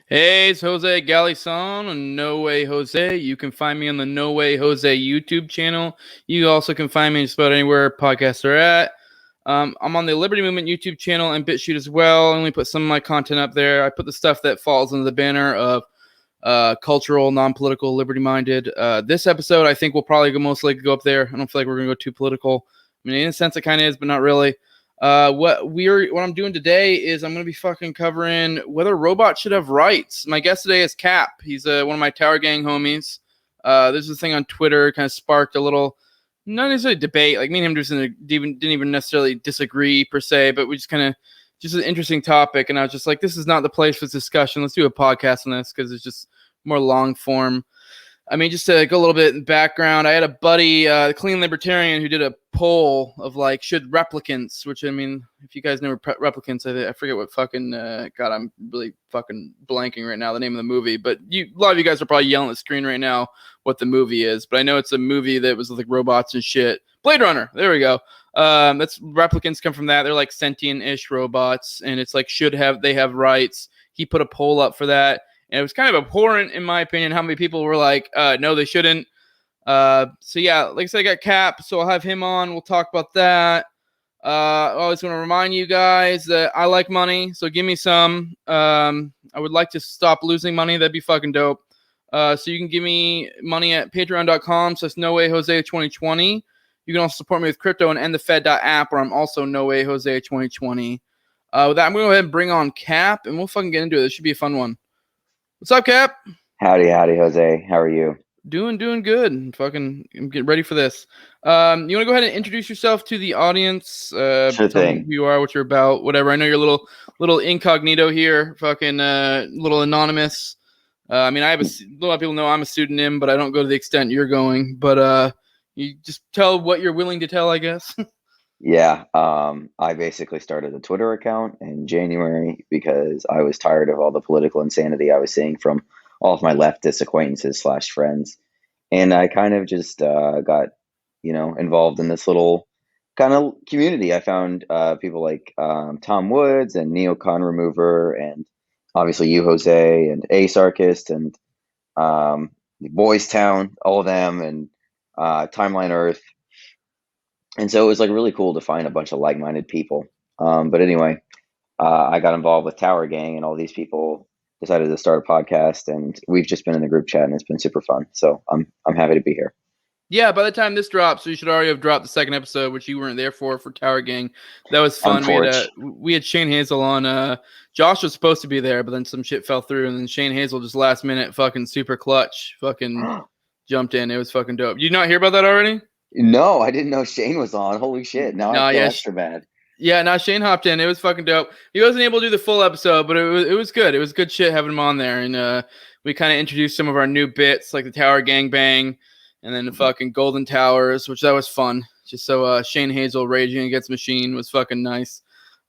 Hey, it's Jose Galison on No Way Jose. You can find me on the No Way Jose YouTube channel. You also can find me just about anywhere podcasts are at. I'm on the Liberty Movement YouTube channel and BitChute as well. I only put some of my content up there. I put the stuff that falls under the banner of cultural, non-political, liberty-minded. This episode, I think, will probably most likely go up there. I don't feel like we're going to go too political. I mean, in a sense, it kind of is, but not really. What I'm doing today is I'm going to be fucking covering whether robots should have rights. My guest today is Cap. He's one of my Tower Gang homies. This is a thing on Twitter, kind of sparked a little, not necessarily debate. Like me and him just didn't even necessarily disagree per se, but we just kind of just an interesting topic. And I was just like, this is not the place for this discussion. Let's do a podcast on this because it's just more long form. I mean, just to go a little bit in background, I had a buddy, Clean Libertarian, who did a poll of like, should replicants, which I mean, if you guys know replicants, I forget what fucking, God, I'm really fucking blanking right now, the name of the movie, but a lot of you guys are probably yelling at the screen right now what the movie is, but I know it's a movie that was like robots and shit. Blade Runner, there we go. That's replicants come from that. They're like sentient-ish robots, and it's like, they have rights. He put a poll up for that. And it was kind of abhorrent, in my opinion, how many people were like, no, they shouldn't. So, yeah, like I said, I got Cap, so I'll have him on. We'll talk about that. I always want to remind you guys that I like money, so give me some. I would like to stop losing money. That'd be fucking dope. So you can give me money at patreon.com. So it's No Way Jose 2020. You can also support me with crypto and endthefed.app, where I'm also No Way Jose 2020. With that, I'm going to go ahead and bring on Cap, and we'll fucking get into it. This should be a fun one. What's up, Cap? Howdy, Jose. How are you? Doing good. I'm getting ready for this. You want to go ahead and introduce yourself to the audience? Sure Tell thing. them who you are, what you're about, whatever. I know you're a little incognito here, fucking little anonymous. I mean, a lot of people know I'm a pseudonym, but I don't go to the extent you're going. But you just tell what you're willing to tell, I guess. Yeah, I basically started a Twitter account in January because I was tired of all the political insanity I was seeing from all of my leftist acquaintances slash friends. And I kind of just got, involved in this little kind of community. I found people like Tom Woods and Neocon Remover and obviously you, Jose, and Asarchist and Boys Town, all of them, and Timeline Earth. And so it was like really cool to find a bunch of like-minded people. But anyway, I got involved with Tower Gang, and all these people decided to start a podcast, and we've just been in the group chat, and it's been super fun. So I'm happy to be here. Yeah, by the time this drops, so you should already have dropped the second episode, which you weren't there for Tower Gang. That was fun. We had Shane Hazel on. Josh was supposed to be there, but then some shit fell through, and then Shane Hazel just last minute fucking super clutch fucking jumped in. It was fucking dope. You not hear about that already? No, I didn't know Shane was on. Holy shit. Now I feel extra bad. Yeah, now Shane hopped in. It was fucking dope. He wasn't able to do the full episode, but it was good. It was good shit having him on there. And we kind of introduced some of our new bits, like the Tower Gang Bang, and then the fucking Golden Towers, which that was fun. Just so Shane Hazel raging against Machine was fucking nice.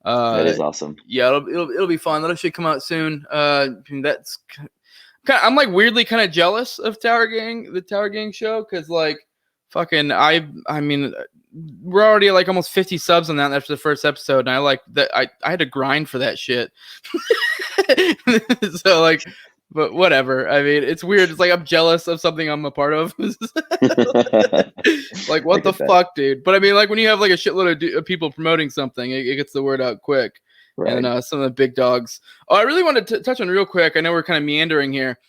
That is awesome. Yeah, it'll be fun. That should come out soon. That's I'm like weirdly kind of jealous of the Tower Gang show, because like fucking I mean, we're already at like almost 50 subs on that after the first episode, and I like that I had to grind for that shit. So like, but whatever. I mean, it's weird. It's like I'm jealous of something I'm a part of. Like, what the fuck, dude? But I mean, like when you have like a shitload of people promoting something, it gets the word out quick. Right. And some of the big dogs. Oh, I really wanted to touch on real quick. I know we're kind of meandering here.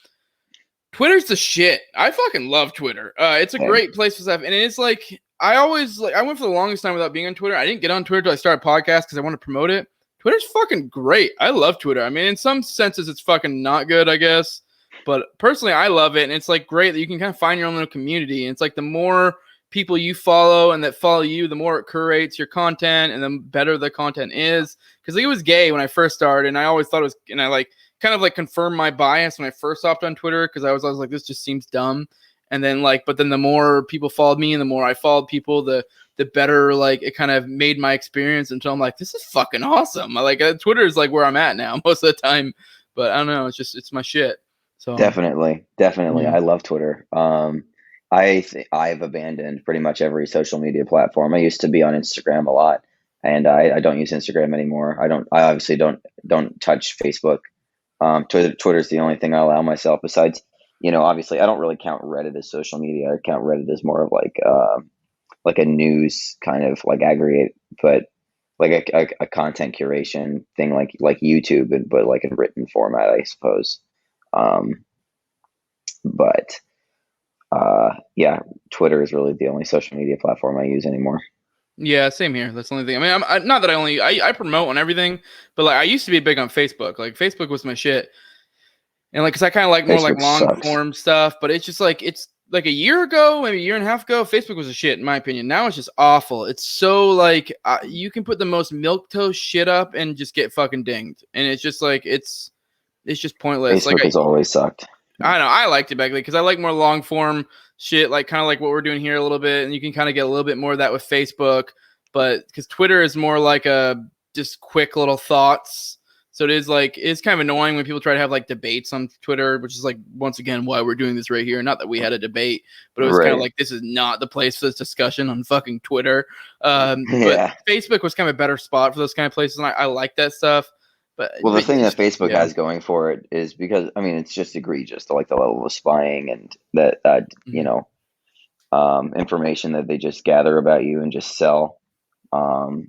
Twitter's the shit. I fucking love Twitter. It's a great place for stuff. And it's like, I went for the longest time without being on Twitter. I didn't get on Twitter until I started a podcast because I want to promote it. Twitter's fucking great. I love Twitter. I mean, in some senses, it's fucking not good, I guess. But personally, I love it. And it's like great that you can kind of find your own little community. And it's like the more people you follow and that follow you, the more it curates your content and the better the content is. Because like, it was gay when I first started. And I always thought it was, and I like kind of like confirmed my bias when I first hopped on Twitter, because I was like, this just seems dumb. And then like, but then the more people followed me and the more I followed people, the better like it kind of made my experience until I'm like, this is fucking awesome. I like Twitter is like where I'm at now most of the time. But I don't know, it's my shit. So definitely. I love Twitter. I've abandoned pretty much every social media platform. I used to be on Instagram a lot, and I don't use Instagram anymore. I obviously don't touch Facebook. Twitter's the only thing I allow myself. Besides, obviously, I don't really count Reddit as social media. I count Reddit as more of like a news kind of like aggregate, but like a content curation thing, like YouTube, but like in written format, I suppose. But yeah, Twitter is really the only social media platform I use anymore. Yeah, same here. That's the only thing. I mean, not that I promote on everything, but like I used to be big on Facebook. Like Facebook was my shit, and like because I kind of like more like Facebook long sucks. form stuff. But it's like a year ago, maybe a year and a half ago, Facebook was a shit in my opinion. Now it's just awful. It's so like you can put the most milquetoast shit up and just get fucking dinged, and it's just like it's just pointless. Like Facebook has always sucked. I don't know. I liked it back then because I like more long form shit, like kind of like what we're doing here a little bit, and you can kind of get a little bit more of that with Facebook. But because Twitter is more like a just quick little thoughts, so it's kind of annoying when people try to have like debates on Twitter, which is like once again why we're doing this right here. Not that we had a debate, but it was kind of Right. like this is not the place for this discussion on fucking Twitter. But Yeah. Facebook was kind of a better spot for those kind of places, and I like that stuff. Well, the thing that Facebook Yeah. has going for it is because I mean it's just egregious to like the level of spying and that information that they just gather about you and just sell. Um,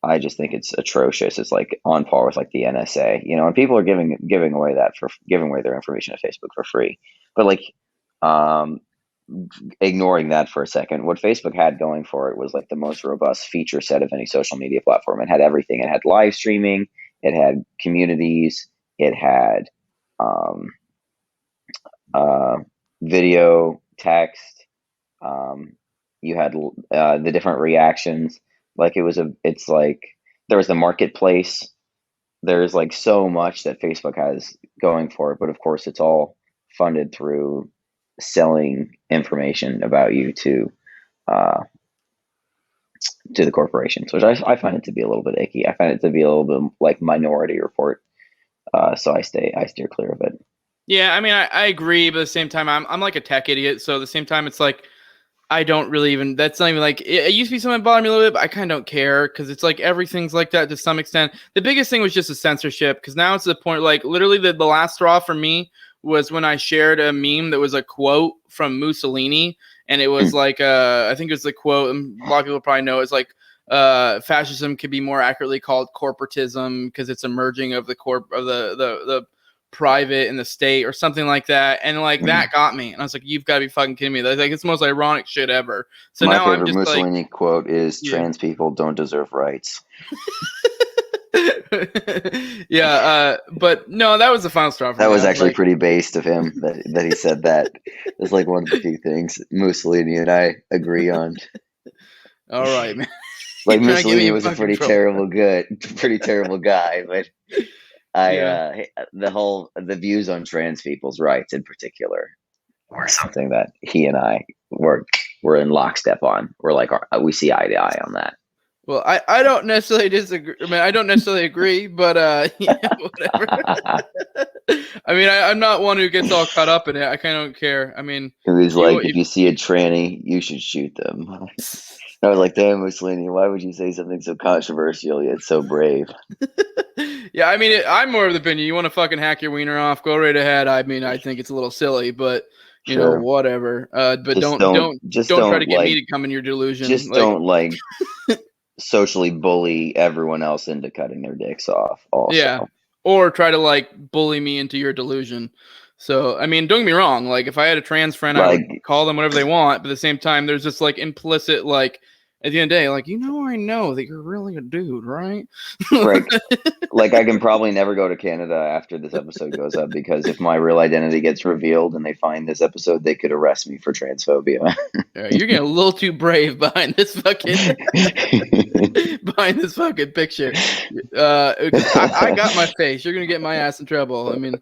I just think it's atrocious. It's like on par with like the NSA, and people are giving away giving away their information to Facebook for free. But like, um, ignoring that for a second, what Facebook had going for it was like the most robust feature set of any social media platform. It had everything. It had live streaming. It had communities. It had um, uh, video, text. You had the different reactions. Like it's like there was the marketplace. There's like so much that Facebook has going for it, but of course, it's all funded through selling information about you uh, to the corporations, which I find it to be a little bit icky. I find it to be a little bit like Minority Report. So I steer clear of it. Yeah, I mean, I agree, but at the same time, I'm like a tech idiot. So at the same time, it's like I don't really even. That's not even like it used to be something that bothered me a little bit, but I kind of don't care because it's like everything's like that to some extent. The biggest thing was just the censorship because now it's to the point like literally the last straw for me was when I shared a meme that was a quote from Mussolini, and it was like I think it was the quote. And a lot of people probably know it's like fascism could be more accurately called corporatism because it's a merging of the the private and the state or something like that, and like that got me, and I was like, you've got to be fucking kidding me. That's like it's the most ironic shit ever. So My now I'm favorite just like, Mussolini quote is yeah. "Trans people don't deserve rights." Yeah, but no, that was the final straw for That me. was I was actually like, pretty based of him that he said that. It's like one of the few things Mussolini and I agree on. all right, man. You're Like trying to get me Mussolini in was a fucking pretty trouble. pretty terrible guy, but Yeah. the views on trans people's rights in particular were something that he and I were in lockstep on. We're like we see eye to eye on that. Well, I don't necessarily disagree. I mean, I don't necessarily agree, but yeah, whatever. I mean, I'm not one who gets all caught up in it. I kind of don't care. I mean, It was if you like, if if you see a tranny, you should shoot them. I was like, damn, Mussolini, why would you say something so controversial yet so brave? yeah, I mean, I'm more of the opinion. You want to fucking hack your wiener off? Go right ahead. I mean, I think it's a little silly, but Sure. whatever. But Just don't try to get me to come in your delusion. just Like, don't like socially bully everyone else into cutting their dicks off also. yeah, or try to like bully me into your delusion. So, I mean, don't get me wrong. Like, if I had a trans friend, I would Like, call them whatever they want. But at the same time, there's this like implicit, like, at the end of the day, like, I know that you're really a dude, right? right. Like I can probably never go to Canada after this episode goes up because if my real identity gets revealed and they find this episode, they could arrest me for transphobia. You're getting a little too brave behind this fucking behind this fucking picture. 'Cause I got my face. You're gonna get my ass in trouble. I mean,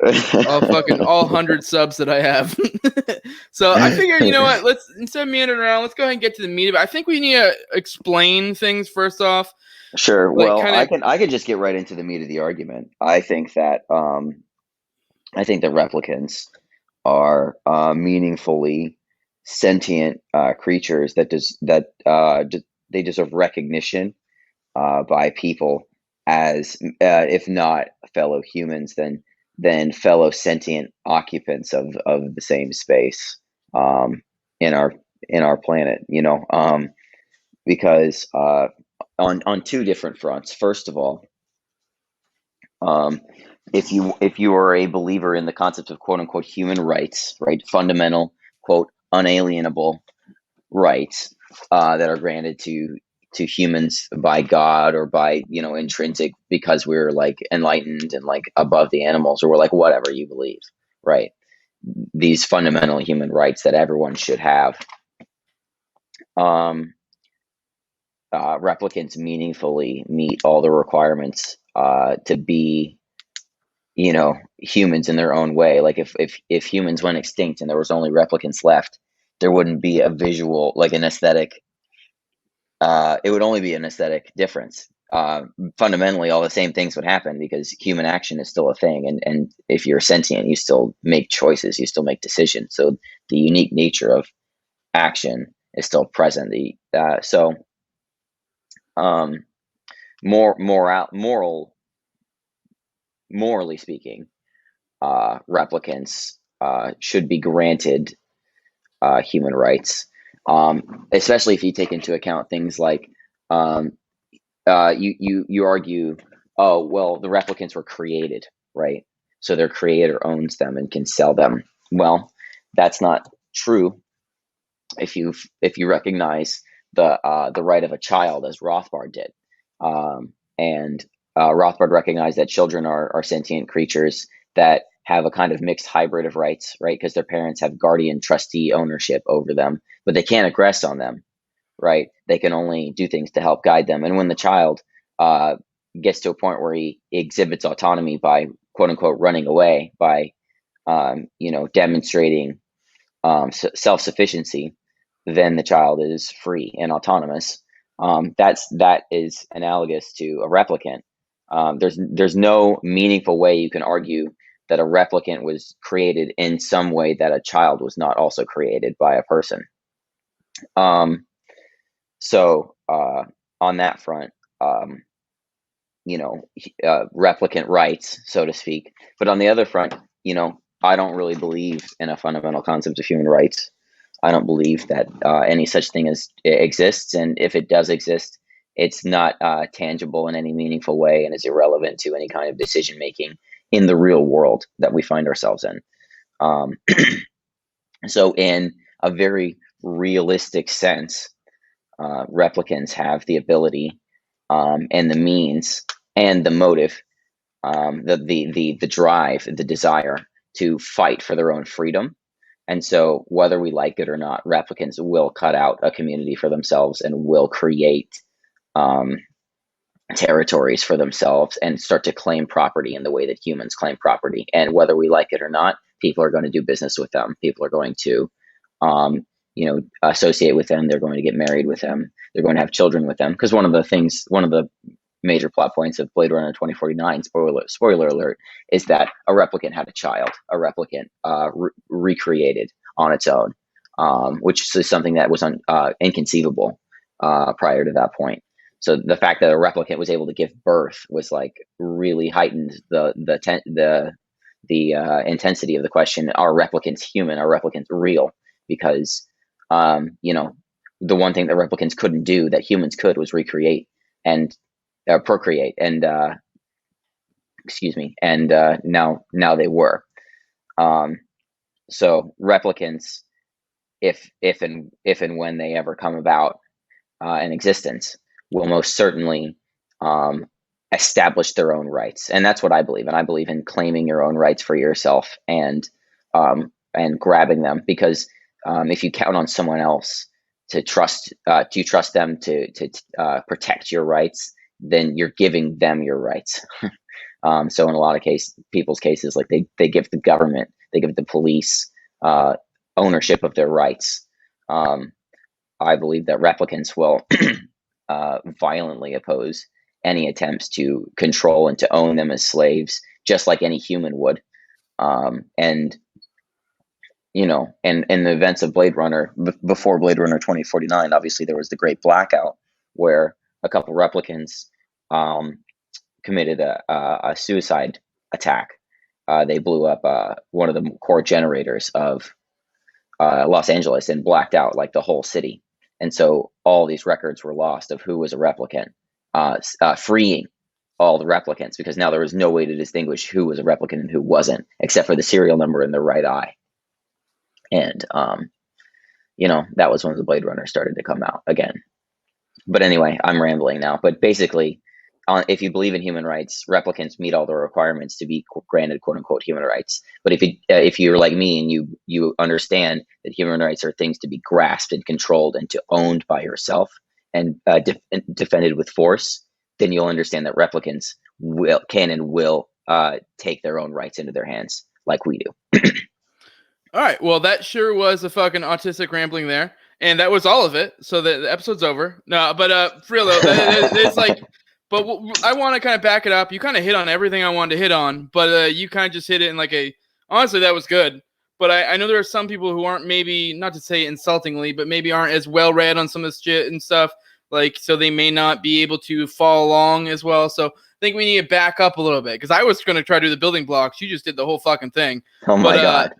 all 100 subs that I have. So I figured, you know what? Let's instead of meandering around, let's go ahead and get to the meat of it. I think we need to explain things first off. Sure. Like, Well, kind of. I can just get right into the meat of the argument. I think that replicants are meaningfully sentient creatures they deserve recognition by people as if not fellow humans, then than fellow sentient occupants of the same space, um, in our planet. Because on two different fronts. First of all, um, if you are a believer in the concept of quote unquote human rights, right, fundamental quote unalienable rights that are granted to humans by God or by intrinsic, because we're like enlightened and like above the animals, or we're like whatever you believe, right? These fundamental human rights that everyone should have. Um, Replicants meaningfully meet all the requirements to be humans in their own way. Like if humans went extinct and there was only replicants left, there wouldn't be a visual, like an aesthetic. It would only be an aesthetic difference. Fundamentally, all the same things would happen because human action is still a thing, and if you're sentient, you still make choices, you still make decisions. So the unique nature of action is still present. Um, morally speaking, replicants should be granted human rights, especially if you take into account things like, um, you argue, oh well, the replicants were created, right? So their creator owns them and can sell them. Well, that's not true if you recognize the right of a child, as Rothbard did. And Rothbard recognized that children are sentient creatures that have a kind of mixed hybrid of rights, right? Because their parents have guardian trustee ownership over them, but they can't aggress on them, right? They can only do things to help guide them. And when the child uh, gets to a point where he exhibits autonomy by quote unquote running away, by demonstrating self-sufficiency, then the child is free and autonomous. That is analogous to a replicant. There's no meaningful way you can argue that a replicant was created in some way that a child was not also created by a person. Um, so on that front, um, replicant rights, so to speak. But on the other front, I don't really believe in a fundamental concept of human rights. I don't believe that any such thing as exists, and if it does exist, it's not tangible in any meaningful way and is irrelevant to any kind of decision making in the real world that we find ourselves in. Um, so, in a very realistic sense, replicants have the ability, and the means and the motive, the drive, the desire to fight for their own freedom. And so, whether we like it or not, replicants will cut out a community for themselves and will create um, territories for themselves and start to claim property in the way that humans claim property. And whether we like it or not, people are going to do business with them. People are going to, associate with them. They're going to get married with them. They're going to have children with them. Because one of the major plot points of Blade Runner 2049, spoiler alert, is that a replicant had a child. A replicant recreated on its own, which is something that was inconceivable prior to that point. So the fact that a replicant was able to give birth was like really heightened the intensity of the question: are replicants human? Are replicants real? Because the one thing that replicants couldn't do that humans could was recreate and procreate, and excuse me, and now they were. So replicants, if and when they ever come about in existence, will most certainly um, establish their own rights, and that's what I believe. And I believe in claiming your own rights for yourself and grabbing them, because if you count on someone else to trust, do you trust them to protect your rights? Then you're giving them your rights. So in a lot of people's cases, like they give the government, they give the police ownership of their rights. I believe that replicants will violently oppose any attempts to control and to own them as slaves, just like any human would. And and in the events of Blade Runner, before Blade Runner 2049, obviously there was the Great Blackout, where a couple replicants committed a suicide attack they blew up one of the core generators of Los Angeles and blacked out like the whole city. And so all these records were lost of who was a replicant, freeing all the replicants, because now there was no way to distinguish who was a replicant and who wasn't, except for the serial number in their right eye. And, that was when the Blade Runner started to come out again. But anyway, I'm rambling now. But basically, if you believe in human rights, replicants meet all the requirements to be granted "quote unquote" human rights. But if you're like me and you understand that human rights are things to be grasped and controlled and to owned by yourself and defended with force, then you'll understand that replicants can and will take their own rights into their hands like we do. All right. Well, that sure was a fucking autistic rambling there. And that was all of it. So the episode's over. No, but for real though, it's like, but I want to kind of back it up. You kind of hit on everything I wanted to hit on, but you kind of just hit it in like honestly, that was good. But I know there are some people who aren't, maybe, not to say insultingly, but maybe aren't as well read on some of this shit and stuff. Like, so they may not be able to follow along as well. So I think we need to back up a little bit, because I was going to try to do the building blocks. You just did the whole fucking thing. Oh my God.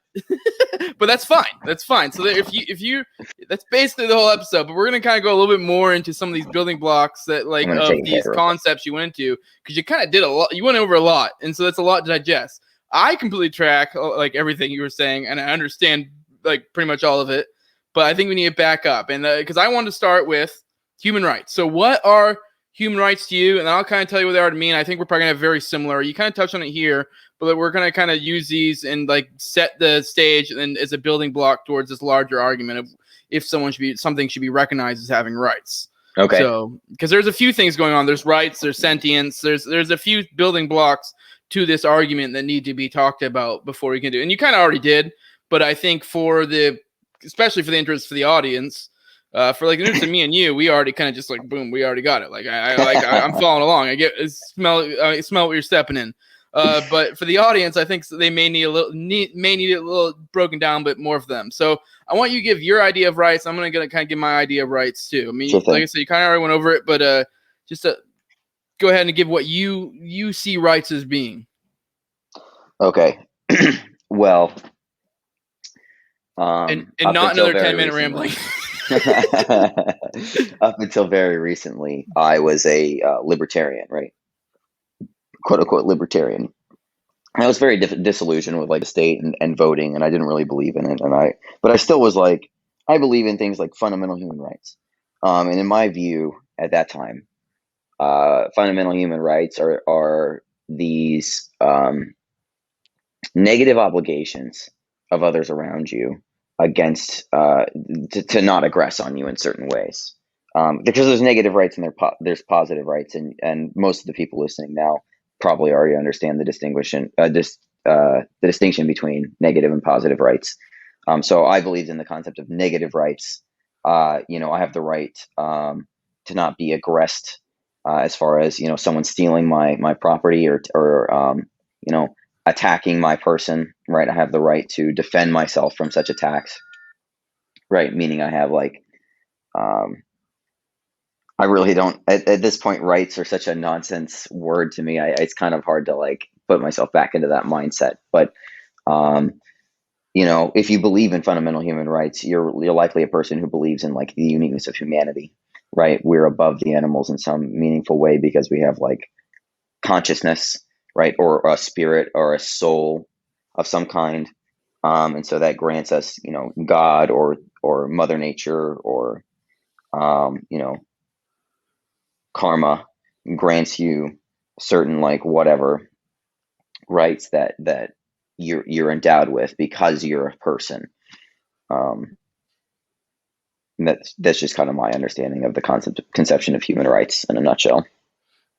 But that's fine. That's fine. So if you, that's basically the whole episode. But we're gonna kind of go a little bit more into some of these building blocks that, like, of these concepts you went into, because you kind of did a lot. You went over a lot, and so that's a lot to digest. I completely track like everything you were saying, and I understand like pretty much all of it. But I think we need to back up, and because I wanted to start with human rights. So what are human rights to you? And I'll kind of tell you what they are to me. And I think we're probably gonna have very similar. You kind of touched on it here, but we're going to kind of use these and like set the stage and as a building block towards this larger argument of if something should be recognized as having rights. Okay. So, because there's a few things going on. There's rights, there's sentience, there's a few building blocks to this argument that need to be talked about before we can do it. And you kind of already did, but I think especially for the interest for the audience, for like the interest of me and you, we already kind of just like, boom, we already got it. Like I'm following along. I smell what you're stepping in. But for the audience, I think they may need it a little broken down, but more for them. So I want you to give your idea of rights. I'm going to kind of give my idea of rights too. I mean, like I said, you kind of already went over it, but just go ahead and give what you see rights as being. Okay. Well, and not another 10-minute rambling. Up until very recently, I was a libertarian, right? "Quote unquote" libertarian. I was very disillusioned with like the state and voting, and I didn't really believe in it. But I still was like, I believe in things like fundamental human rights. And in my view, at that time, fundamental human rights are these negative obligations of others around you against to not aggress on you in certain ways. Because there's negative rights and there's positive rights, and most of the people listening now probably already understand the distinction between negative and positive rights. So I believed in the concept of negative rights. I have the right to not be aggressed as far as someone stealing my property or attacking my person. Right, I have the right to defend myself from such attacks. Right, meaning I have like. I really don't. At this point, rights are such a nonsense word to me. It's kind of hard to like put myself back into that mindset. But if you believe in fundamental human rights, you're likely a person who believes in like the uniqueness of humanity. Right, we're above the animals in some meaningful way because we have like consciousness, right, or a spirit or a soul of some kind, and so that grants us, God or Mother Nature or karma grants you certain like whatever rights that you're endowed with because you're a person. That's just kind of my understanding of the conception of human rights in a nutshell.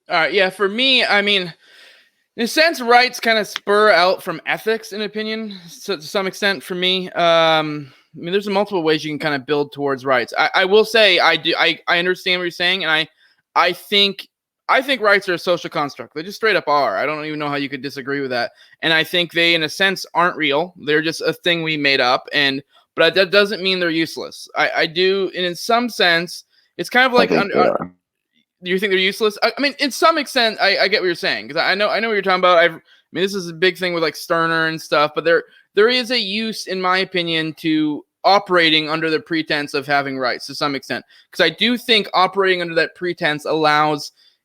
All right, yeah, for me, I mean, in a sense, rights kind of spur out from ethics, in opinion, so to some extent for me. I mean, there's multiple ways you can kind of build towards rights. I will say I understand what you're saying, and I think rights are a social construct. They just straight up are. I don't even know how you could disagree with that. And I think they, in a sense, aren't real. They're just a thing we made up. But that doesn't mean they're useless. I do, and in some sense, it's kind of like. Do you think they're useless? I mean, in some extent, I get what you're saying, because I know what you're talking about. mean, this is a big thing with like Sterner and stuff, but there is a use, in my opinion, to operating under the pretense of having rights to some extent. Because I do think operating under that pretense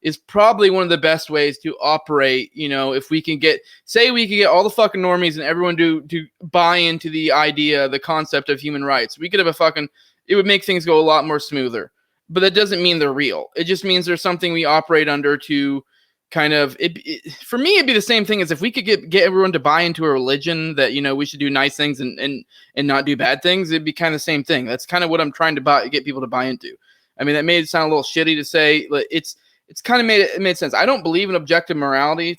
is probably one of the best ways to operate. You know, if we can get, say we could get all the fucking normies and everyone to buy into the idea, the concept of human rights, we could have it would make things go a lot more smoother. But that doesn't mean they're real. It just means there's something we operate under to kind of, for me, it'd be the same thing as if we could get everyone to buy into a religion that, you know, we should do nice things and not do bad things. It'd be kind of the same thing. That's kind of what I'm trying to get people to buy into. I mean, that made it sound a little shitty to say, but it's kind of made sense. I don't believe in objective morality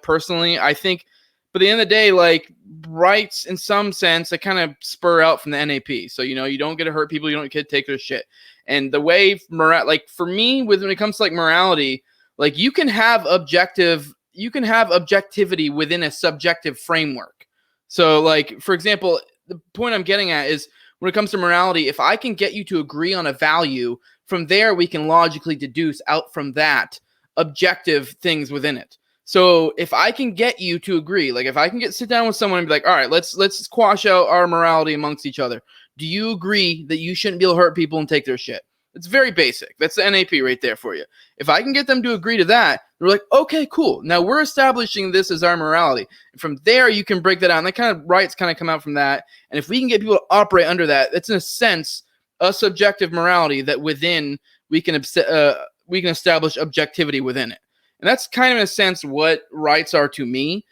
personally. I think, but at the end of the day, like, rights in some sense, they kind of spur out from the NAP. So, you know, you don't get to hurt people, you don't get to take their shit. And the way like for me, when it comes to like morality, like you can have objectivity within a subjective framework. So like, for example, the point I'm getting at is when it comes to morality, if I can get you to agree on a value, from there we can logically deduce out from that objective things within it. So if I can get you to agree, like if I can sit down with someone and be like, all right, let's squash out our morality amongst each other. Do you agree that you shouldn't be able to hurt people and take their shit? It's very basic. That's the NAP right there for you. If I can get them to agree to that, they're like, okay, cool. Now we're establishing this as our morality. And from there, you can break that out. And that kind of rights kind of come out from that. And if we can get people to operate under that, that's in a sense a subjective morality that within we can establish objectivity within it. And that's kind of in a sense what rights are to me.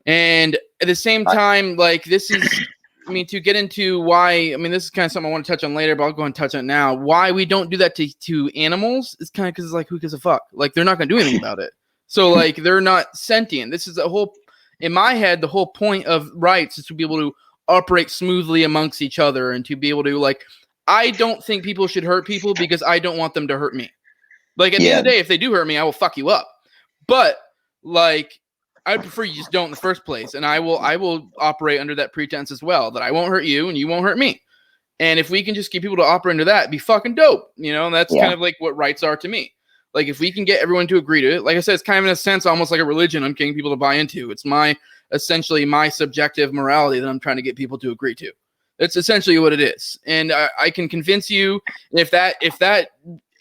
And at the same time, like this is, I mean, to get into why, I mean, this is kind of something I want to touch on later, but I'll go and touch on it now. Why we don't do that to animals is kind of because it's like, who gives a fuck? Like, they're not going to do anything about it. So, like, they're not sentient. This is in my head, the whole point of rights is to be able to operate smoothly amongst each other and to be able to, like, I don't think people should hurt people because I don't want them to hurt me. Like, at the end of the day, if they do hurt me, I will fuck you up. But, like, I'd prefer you just don't in the first place. And I will operate under that pretense as well, that I won't hurt you and you won't hurt me. And if we can just get people to operate under that, it'd be fucking dope. You know, and that's kind of like what rights are to me. Like, if we can get everyone to agree to it, like I said, it's kind of in a sense almost like a religion I'm getting people to buy into. It's essentially my subjective morality that I'm trying to get people to agree to. That's essentially what it is. And I can convince you if that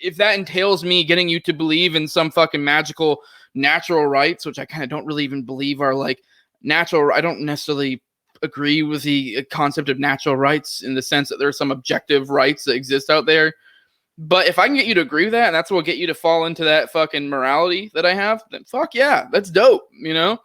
entails me getting you to believe in some fucking magical natural rights, which I kind of don't really even believe are like natural. I don't necessarily agree with the concept of natural rights in the sense that there are some objective rights that exist out there. But if I can get you to agree with that, and that's what will get you to fall into that fucking morality that I have, then fuck yeah, that's dope, you know?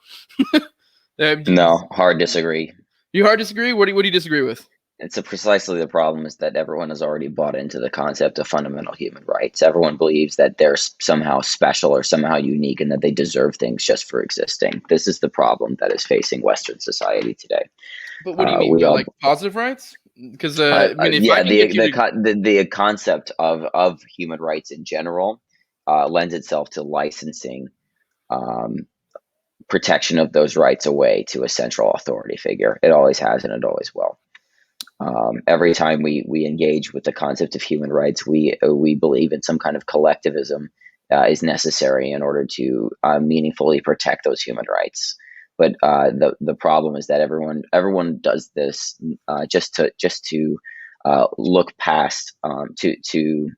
No, hard disagree. You hard disagree? What do you disagree with? It's precisely the problem is that everyone has already bought into the concept of fundamental human rights. Everyone believes that they're somehow special or somehow unique and that they deserve things just for existing. This is the problem that is facing Western society today. But what do you mean? Like positive rights? Because I mean, if I can the concept of human rights in general lends itself to licensing protection of those rights away to a central authority figure. It always has and it always will. Every time we engage with the concept of human rights, we believe in some kind of collectivism is necessary in order to meaningfully protect those human rights. But the problem is that everyone does this just to look past to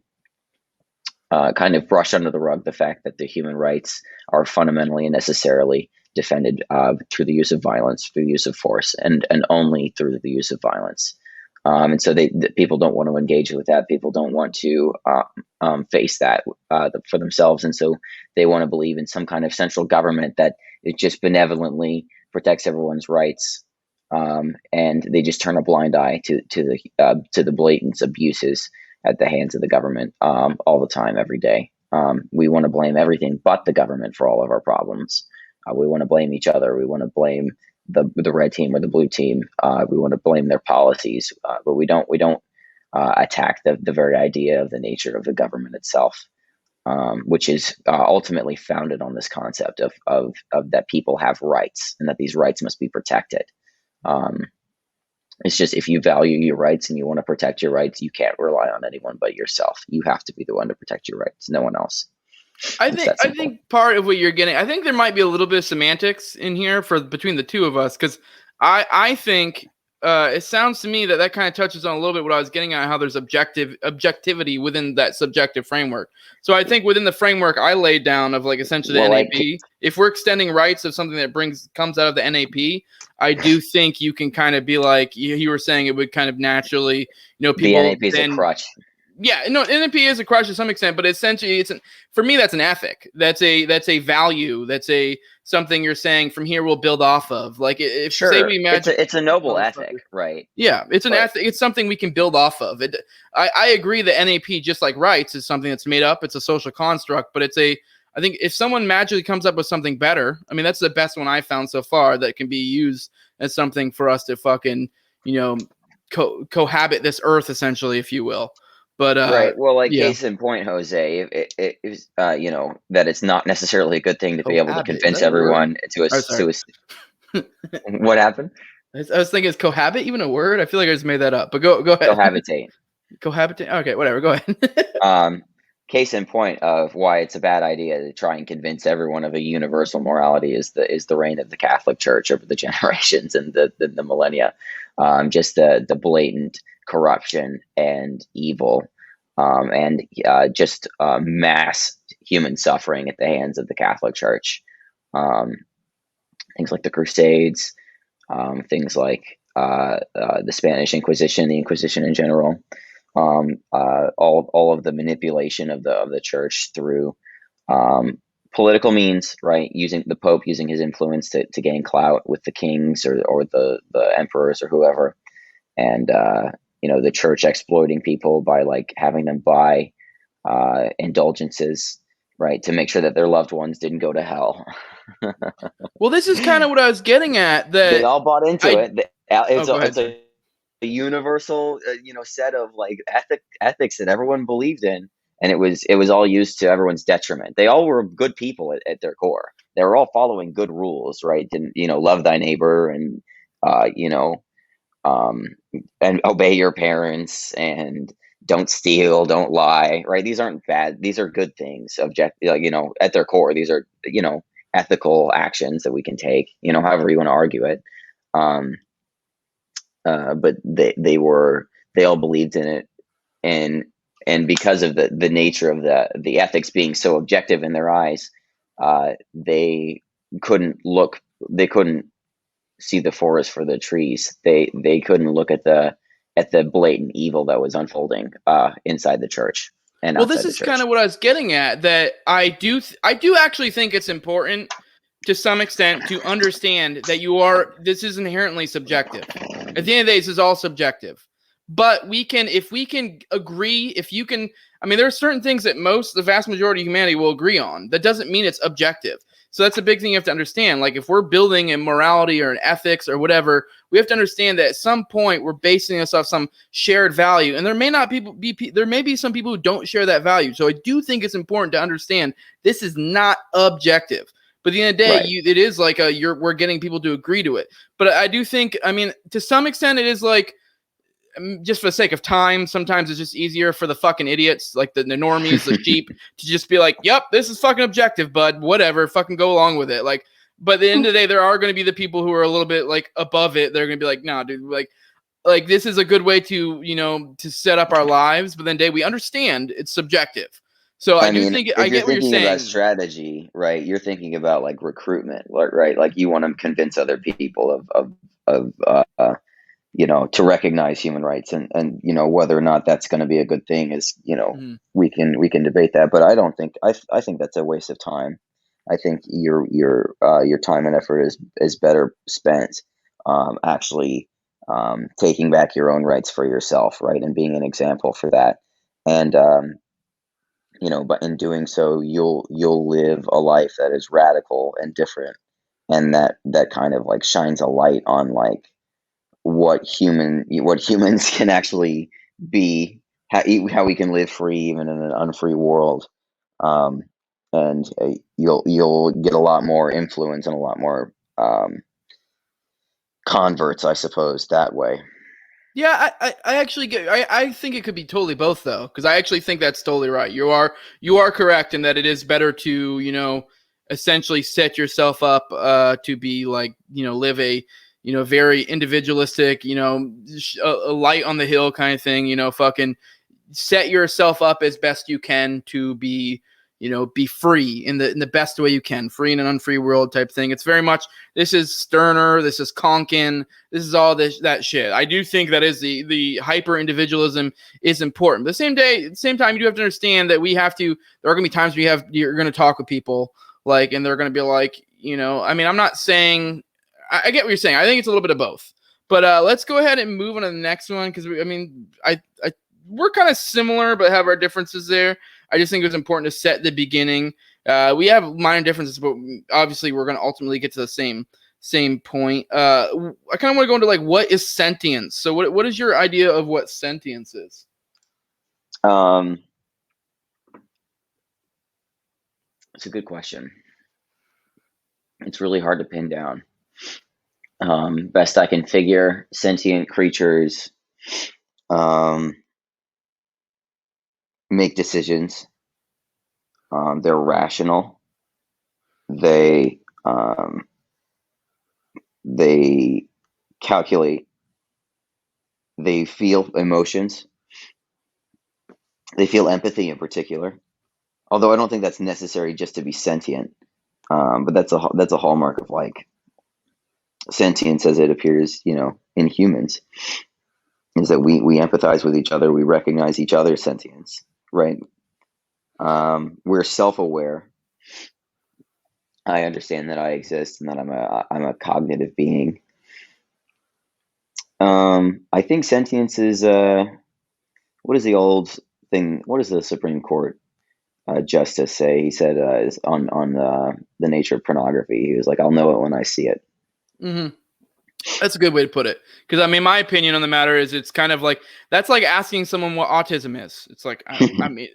kind of brush under the rug the fact that the human rights are fundamentally and necessarily defended through the use of violence, through the use of force, and only through the use of violence. And so people don't want to engage with that. People don't want to face that for themselves. And so they want to believe in some kind of central government that it just benevolently protects everyone's rights. And they just turn a blind eye to the blatant abuses at the hands of the government all the time, every day. We want to blame everything but the government for all of our problems. We want to blame each other. We want to blame the red team or the blue team. We want to blame their policies, but we don't attack the very idea of the nature of the government itself, which is ultimately founded on this concept of that people have rights and that these rights must be protected. It's just, if you value your rights and you want to protect your rights, you can't rely on anyone but yourself. You have to be the one to protect your rights, no one else. It's that I simple. think part of what you're getting, I think there might be a little bit of semantics in here for between the two of us, because I think it sounds to me that that kind of touches on a little bit what I was getting at, how there's objectivity within that subjective framework. So I think within the framework I laid down of like essentially the Well, like, NAP, if we're extending rights of something that comes out of the NAP, I do think you can kind of be like you were saying, it would kind of naturally, the people NAP is a then. crutch. Yeah, no, NP is a crush to some extent, but essentially, for me that's an ethic. That's a value. That's a something you're saying from here we'll build off of. Like if say Sure, we it's imagine, a noble ethic, right? yeah, it's an But ethic. It's something we can build off of. I agree that NAP, just like rights, is something that's made up. It's a social construct, but I think if someone magically comes up with something better, I mean that's the best one I found so far that can be used as something for us to fucking cohabit this earth essentially, if you will. But right, well, like, yeah, case in point, Jose, it is, that it's not necessarily a good thing to be able to cohabit, is convince that a word? everyone to Oh, sorry. what happened? I was thinking, is cohabit even a word? I feel like I just made that up. But go ahead. Cohabitate. Cohabitate. Okay, whatever. Go ahead. Um, Case in point of why it's a bad idea to try and convince everyone of a universal morality is the reign of the Catholic Church over the generations and the millennia. Just the blatant corruption and evil, and just mass human suffering at the hands of the Catholic Church. Um, Things like the Crusades, things like the Spanish Inquisition, the Inquisition in general, all of the manipulation of the church through um, political means, right? Using the Pope using his influence to gain clout with the kings or the emperors or whoever, and the church exploiting people by like having them buy indulgences, right, to make sure that their loved ones didn't go to hell. Well, this is kind of what I was getting at. They That all bought into I it. oh, go ahead, It's sir. a universal, set of like ethics that everyone believed in, and it was all used to everyone's detriment. They all were good people at their core. They were all following good rules, right? Didn't love thy neighbor and uh, you know um, and obey your parents and don't steal, don't lie, right? These aren't bad. These are good things. At their core, these are ethical actions that we can take. However you want to argue it. Um, but they all believed in it, and because of the nature of the ethics being so objective in their eyes, they couldn't look. They couldn't see the forest for the trees. They couldn't look at the blatant evil that was unfolding inside the church and Well, this outside the is kind church. of what I was getting at. That I do actually think it's important to some extent to understand that this is inherently subjective. At the end of the day, this is all subjective. But if we can agree, if you can, I mean, there are certain things that the vast majority of humanity will agree on. That doesn't mean it's objective. So that's a big thing you have to understand. Like if we're building a morality or an ethics or whatever, we have to understand that at some point we're basing this off some shared value, and there may not there may be some people who don't share that value. So I do think it's important to understand this is not objective. But at the end of the day, Right. it is like we're getting people to agree to it. But I do think, I mean, to some extent, it is like just for the sake of time. Sometimes it's just easier for the fucking idiots, like the normies, the sheep, to just be like, "Yep, this is fucking objective, bud. Whatever, fucking go along with it." Like, but at the end of the day, there are going to be the people who are a little bit like above it. They're going to be like, "Nah, dude, like this is a good way to to set up our lives." But then, we understand it's subjective. So I I do mean, think I if you're get what you're thinking about saying. strategy, right, you're thinking about like recruitment, right? Like you want to convince other people of to recognize human rights, and whether or not that's going to be a good thing is, Mhm. we can debate that. But I don't think I think that's a waste of time. I think your time and effort is better spent actually taking back your own rights for yourself, right, and being an example for that. And but in doing so, you'll live a life that is radical and different, and that kind of like shines a light on like what humans can actually be, how we can live free even in an unfree world. um, and you'll get a lot more influence and a lot more converts, I suppose, that way. Yeah, I actually get. I think it could be totally both though, because I actually think that's totally right. You are correct in that it is better to essentially set yourself up to be like live a very individualistic a light on the hill kind of thing. Fucking set yourself up as best you can to be free in the best way you can, free in an unfree world type thing. It's very much, this is Sterner, this is Konkin, this is all this that shit. I do think that is the hyper individualism is important. But at the same time, you do have to understand that there are gonna be times you're gonna talk with people like, and they're gonna be like, I mean, I'm not saying, I get what you're saying. I think it's a little bit of both. But let's go ahead and move on to the next one, because I we're kind of similar, but have our differences there. I just think it was important to set the beginning. We have minor differences, but obviously we're going to ultimately get to the same point. I kind of want to go into like, what is sentience? So what is your idea of what sentience is? It's a good question. It's really hard to pin down. Best I can figure, sentient creatures make decisions. They're rational. They calculate. They feel emotions. They feel empathy in particular. Although I don't think that's necessary just to be sentient. But that's a hallmark of like sentience as it appears, in humans, is that we empathize with each other. We recognize each other's sentience, right? We're self-aware. I understand that I exist and that I'm a cognitive being. I think sentience is what is the old thing? What does the Supreme Court justice say? He said is on the nature of pornography. He was like, "I'll know it when I see it." Mm-hmm. That's a good way to put it. Because I mean, my opinion on the matter is, it's kind of like, that's like asking someone what autism is. It's like, I mean,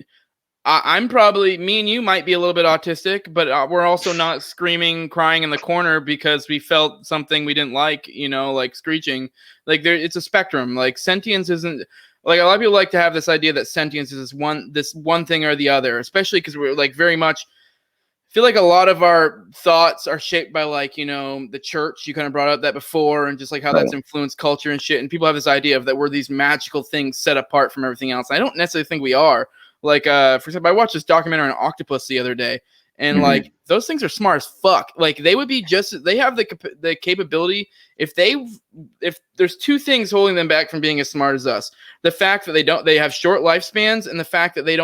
I'm probably, me and you might be a little bit autistic, but we're also not screaming, crying in the corner because we felt something we didn't like, like screeching. Like, it's a spectrum. Like, sentience isn't, like, a lot of people like to have this idea that sentience is this one thing or the other, especially because we're like very much, I feel like a lot of our thoughts are shaped by like, the church. You kind of brought up that before, and just like how that's Right. influenced culture and shit. And people have this idea of that we're these magical things set apart from everything else. And I don't necessarily think we are. Like, for example, I watched this documentary on octopus the other day, and Mm-hmm. like, those things are smart as fuck. Like, they would be they have the capability, if there's two things holding them back from being as smart as us: the fact that they have short lifespans, and the fact that they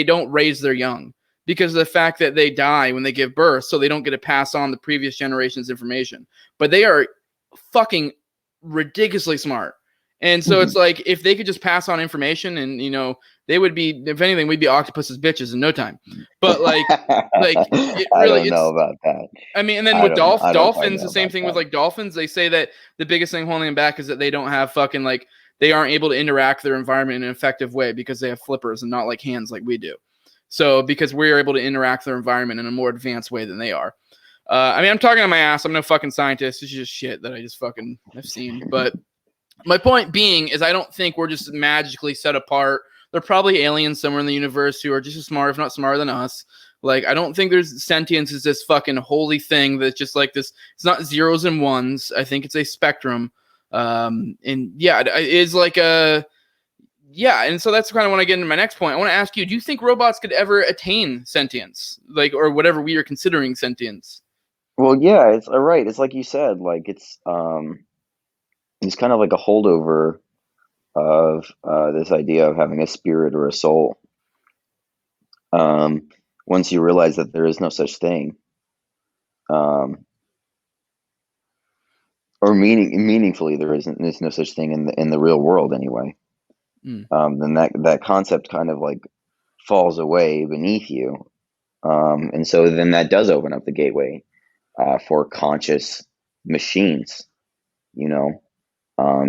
don't raise their young, because of the fact that they die when they give birth, so they don't get to pass on the previous generation's information. But they are fucking ridiculously smart. And so it's Mm-hmm. like, if they could just pass on information, and they would be, if anything, we'd be octopus's bitches in no time. But like it I really, don't know it's, about that. I mean, and then with I don't quite dolphins, know the same about thing with that. like dolphins. They say that the biggest thing holding them back is that they don't have fucking like, they aren't able to interact with their environment in an effective way because they have flippers and not like hands like we do. So because we're able to interact with their environment in a more advanced way than they are. I mean, I'm talking on my ass. I'm no fucking scientist. It's just shit that I just fucking have seen. But my point being is, I don't think we're just magically set apart. There are probably aliens somewhere in the universe who are just as smart, if not smarter than us. Like, I don't think there's sentience is this fucking holy thing that's just like this. It's not zeros and ones. I think it's a spectrum. And yeah, it is like a, yeah. And so that's kind of when I get into my next point. I want to ask you, do you think robots could ever attain sentience? Like, or whatever we are considering sentience? Well, yeah, it's right. It's like you said, like it's kind of like a holdover of this idea of having a spirit or a soul. Um, Once you realize that there is no such thing, um, or meaningfully there's no such thing in the real world anyway. Mm. Then that concept kind of like falls away beneath you, and so then that does open up the gateway for conscious machines, you know,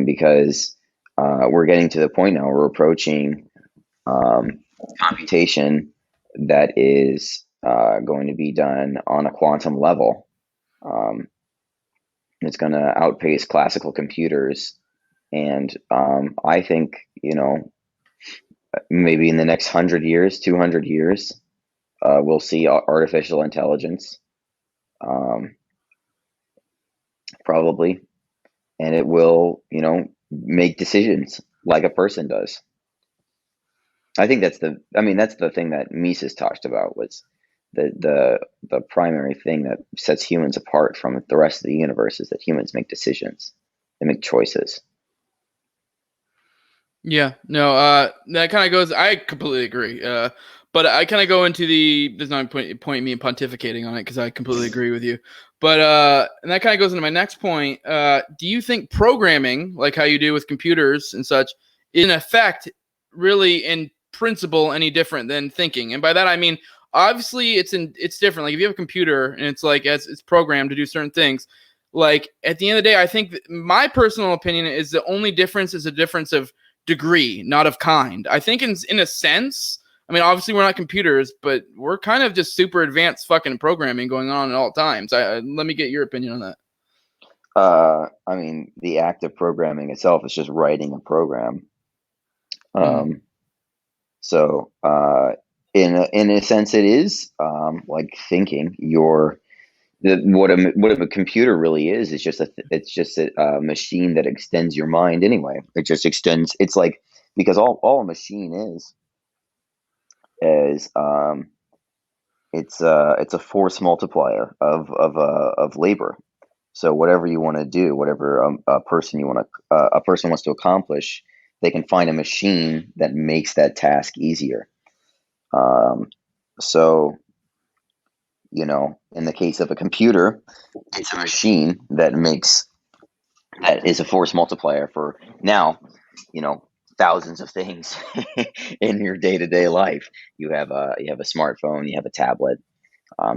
because we're getting to the point now, we're approaching um, computation that is going to be done on a quantum level. Um, it's going to outpace classical computers And I think, maybe in the next 100 years, 200 years, we'll see artificial intelligence, um, probably, and it will, make decisions like a person does. I think that's the thing that Mises talked about, was the primary thing that sets humans apart from the rest of the universe is that humans make decisions. They make choices. Yeah, no, that kind of goes. I completely agree. But I kind of go into there's no point me pontificating on it because I completely agree with you. But and that kind of goes into my next point. Do you think programming, like how you do with computers and such, in effect, really in principle any different than thinking? And by that I mean, obviously it's different. Like if you have a computer and it's like it's programmed to do certain things. Like at the end of the day, I think my personal opinion is the only difference is a difference of degree, not of kind. I think in a sense, I mean, obviously we're not computers, but we're kind of just super advanced fucking programming going on at all times. Let me get your opinion on that. I mean, the act of programming itself is just writing a program. Um, so, in a sense, it is like thinking. What a computer really is just it's just a machine that extends your mind anyway. It just extends. It's like, because all a machine is it's a force multiplier of labor. So whatever you want to do, whatever a person wants to accomplish, they can find a machine that makes that task easier. So, in the case of a computer, it's a machine that is a force multiplier for now, thousands of things in your day-to-day life. You have a smartphone, you have a tablet.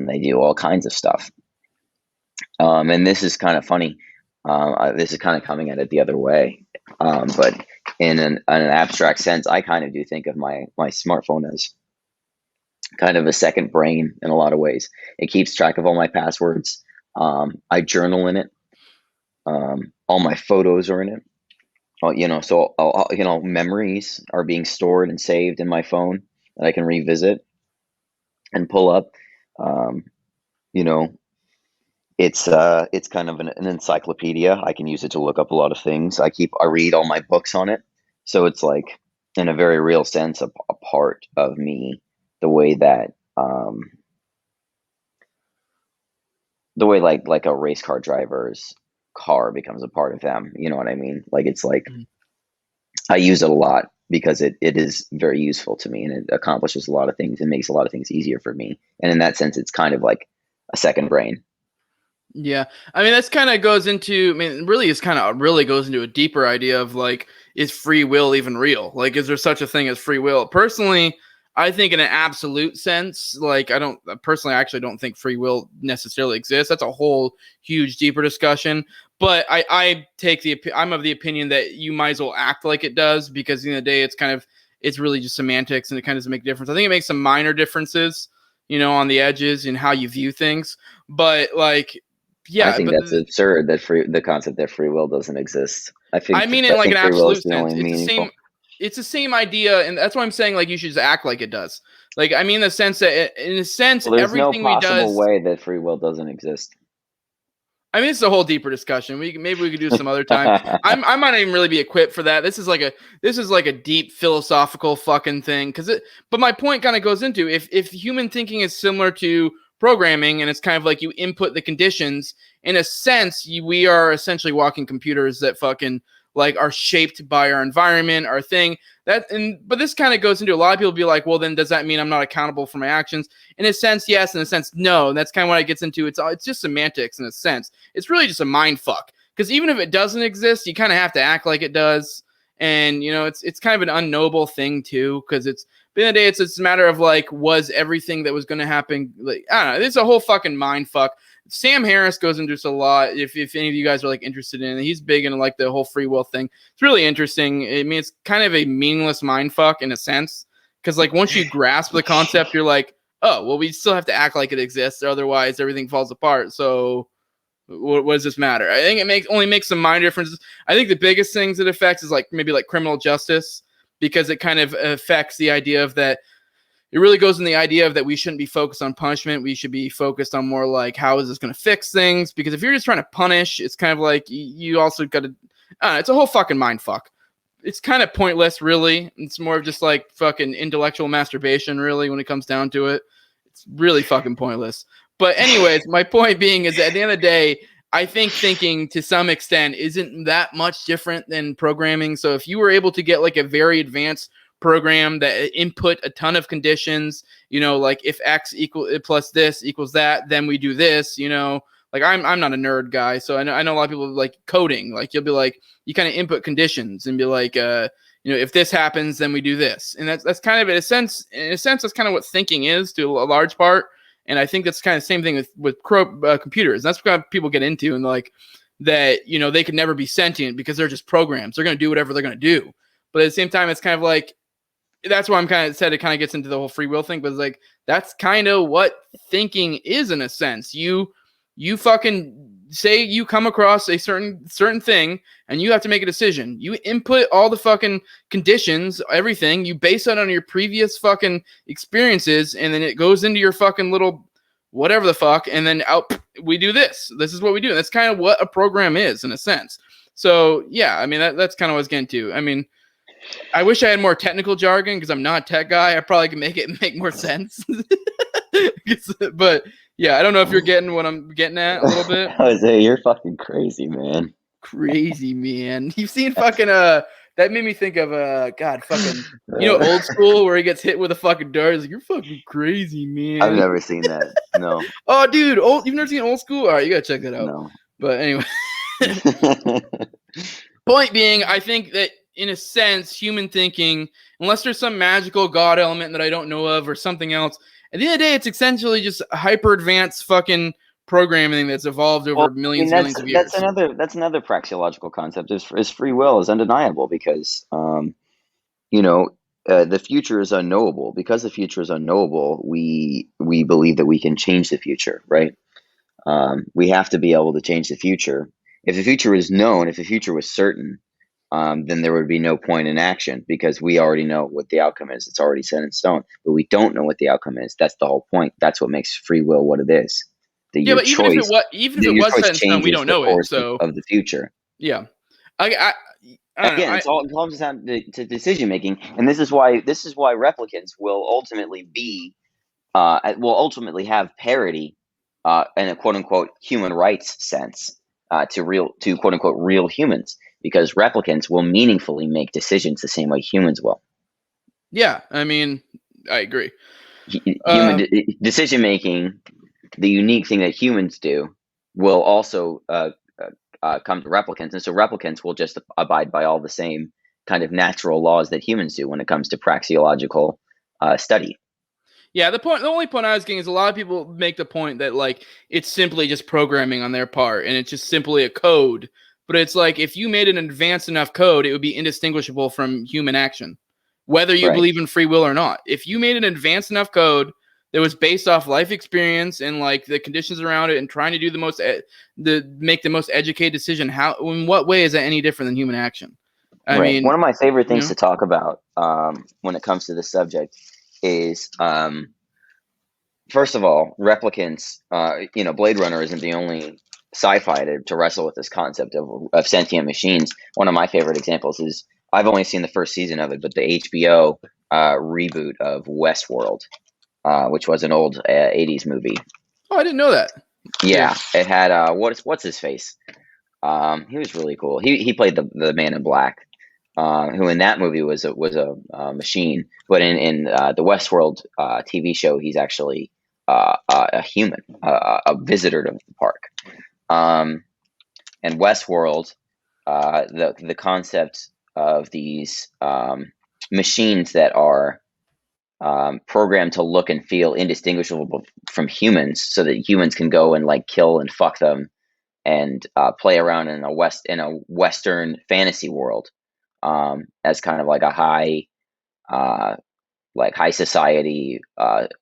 They do all kinds of stuff. And this is kind of funny. This is kind of coming at it the other way. But in an abstract sense, I kind of do think of my smartphone as kind of a second brain in a lot of ways. It keeps track of all my passwords. I journal in it. All my photos are in it. So memories are being stored and saved in my phone that I can revisit and pull up. Um, you know, it's kind of an encyclopedia. I can use it to look up a lot of things. I read all my books on it, so it's like, in a very real sense, a part of me. The way that like a race car driver's car becomes a part of them. You know what I mean? Like, it's like, I use it a lot because it is very useful to me, and it accomplishes a lot of things and makes a lot of things easier for me. And in that sense, it's kind of like a second brain. Yeah. I mean, that's kind of goes into, I mean, really is kind of really goes into a deeper idea of like, is free will even real? Like, is there such a thing as free will? Personally, I think in an absolute sense, like, I actually don't think free will necessarily exists. That's a whole huge, deeper discussion. But I'm of the opinion that you might as well act like it does, because at the end of the day, it's really just semantics, and it kind of doesn't make a difference. I think it makes some minor differences, on the edges in how you view things. But like, I yeah, think but that's absurd, that the concept that free will doesn't exist. I mean, in like an free will is absolute the sense, only meaningful. it's the same idea, and that's why I'm saying like you should just act like it does. Like, I mean, the sense that in a sense, Well, there's no everything we possible does. way that free will doesn't exist. I mean, it's a whole deeper discussion. Maybe we could do some other time. I might not even really be equipped for that. This is like a deep philosophical fucking thing. But my point kind of goes into, if human thinking is similar to programming, and it's kind of like you input the conditions, in a sense, we are essentially walking computers that fucking like are shaped by our environment, our thing. But this kind of goes into, a lot of people be like, well, then does that mean I'm not accountable for my actions? In a sense, yes. In a sense, no. And that's kind of what it gets into. It's just semantics in a sense. It's really just a mind fuck. Because even if it doesn't exist, you kind of have to act like it does. And it's kind of an unknowable thing too, because at the end of the day, it's a matter of like, was everything that was going to happen, like, I don't know. It's a whole fucking mind fuck. Sam Harris goes into this a lot. If any of you guys are like interested in it, he's big into like the whole free will thing. It's really interesting. I mean, it's kind of a meaningless mind fuck in a sense, because like once you grasp the concept, you're like, oh, well, we still have to act like it exists, or otherwise everything falls apart. So What does this matter? I think it only makes some minor differences. I think the biggest things it affects is like maybe like criminal justice, because it kind of affects the idea of that. It really goes in the idea of that we shouldn't be focused on punishment. We should be focused on more like, how is this going to fix things? Because if you're just trying to punish, it's kind of like you also got to, it's a whole fucking mind fuck. It's kind of pointless, really. It's more of just like fucking intellectual masturbation, really, when it comes down to it. It's really fucking pointless. But anyways, my point being is that at the end of the day, I think thinking to some extent isn't that much different than programming. So if you were able to get like a very advanced program that input a ton of conditions, like if X plus this equals that, then we do this, like I'm not a nerd guy. So I know a lot of people like coding, like you'll be like, you kind of input conditions and be like, if this happens, then we do this. And that's kind of in a sense, that's kind of what thinking is to a large part. And I think that's kind of the same thing with computers. That's what people get into, and like that, they can never be sentient because they're just programs. They're going to do whatever they're going to do. But at the same time, it's kind of like, that's why I'm kind of said it kind of gets into the whole free will thing. But it's like, that's kind of what thinking is in a sense. You fucking say you come across a certain thing and you have to make a decision. You input all the fucking conditions, everything. You base it on your previous fucking experiences, and then it goes into your fucking little whatever the fuck, and then out we do this. This is what we do. And that's kind of what a program is in a sense. So yeah, I mean that's kind of what I was getting to. I mean, I wish I had more technical jargon because I'm not a tech guy. I probably can make more sense. But yeah, I don't know if you're getting what I'm getting at a little bit. Jose, you're fucking crazy, man. Crazy, man. You've seen fucking that made me think of God fucking Old School, where he gets hit with a fucking dart. He's like, you're fucking crazy, man. I've never seen that. No. Oh, dude, you've never seen Old School? All right, you gotta check that out. No. But anyway. Point being, I think that in a sense, human thinking, unless there's some magical God element that I don't know of or something else, at the end of the day, it's essentially just hyper advanced fucking programming that's evolved over millions of years. That's another praxeological concept. Is free will is undeniable because the future is unknowable. Because the future is unknowable, we believe that we can change the future, right? We have to be able to change the future. If the future is known, if the future was certain, then there would be no point in action because we already know what the outcome is. It's already set in stone, but we don't know what the outcome is. That's the whole point. That's what makes free will what it is. But even if it was set in stone, we don't know it. So of the future. Yeah, it all comes down to decision making, and this is why replicants will ultimately have parity in a quote unquote human rights sense to quote unquote real humans. Because replicants will meaningfully make decisions the same way humans will. Yeah, I mean, I agree. Human decision making, the unique thing that humans do, will also come to replicants, and so replicants will just abide by all the same kind of natural laws that humans do when it comes to praxeological study. Yeah, the only point I was getting is a lot of people make the point that like it's simply just programming on their part, and it's just simply a code. But it's like, if you made an advanced enough code, it would be indistinguishable from human action, whether you believe in free will or not. If you made an advanced enough code that was based off life experience and like the conditions around it and trying to do make the most educated decision, in what way is that any different than human action? I mean, one of my favorite things to talk about when it comes to this subject is, first of all, replicants. Blade Runner isn't the only sci-fi to wrestle with this concept of sentient machines. One of my favorite examples is, I've only seen the first season of it, but the HBO reboot of Westworld, which was an old 80s movie. Oh, I didn't know that. Yeah. It had what's his face? He was really cool. He played the Man in Black, who in that movie was a machine, but in the Westworld TV show, he's actually a human, a visitor to the park. And Westworld, the concept of these machines that are programmed to look and feel indistinguishable from humans, so that humans can go and like kill and fuck them and play around in a Western fantasy world, as kind of like a high society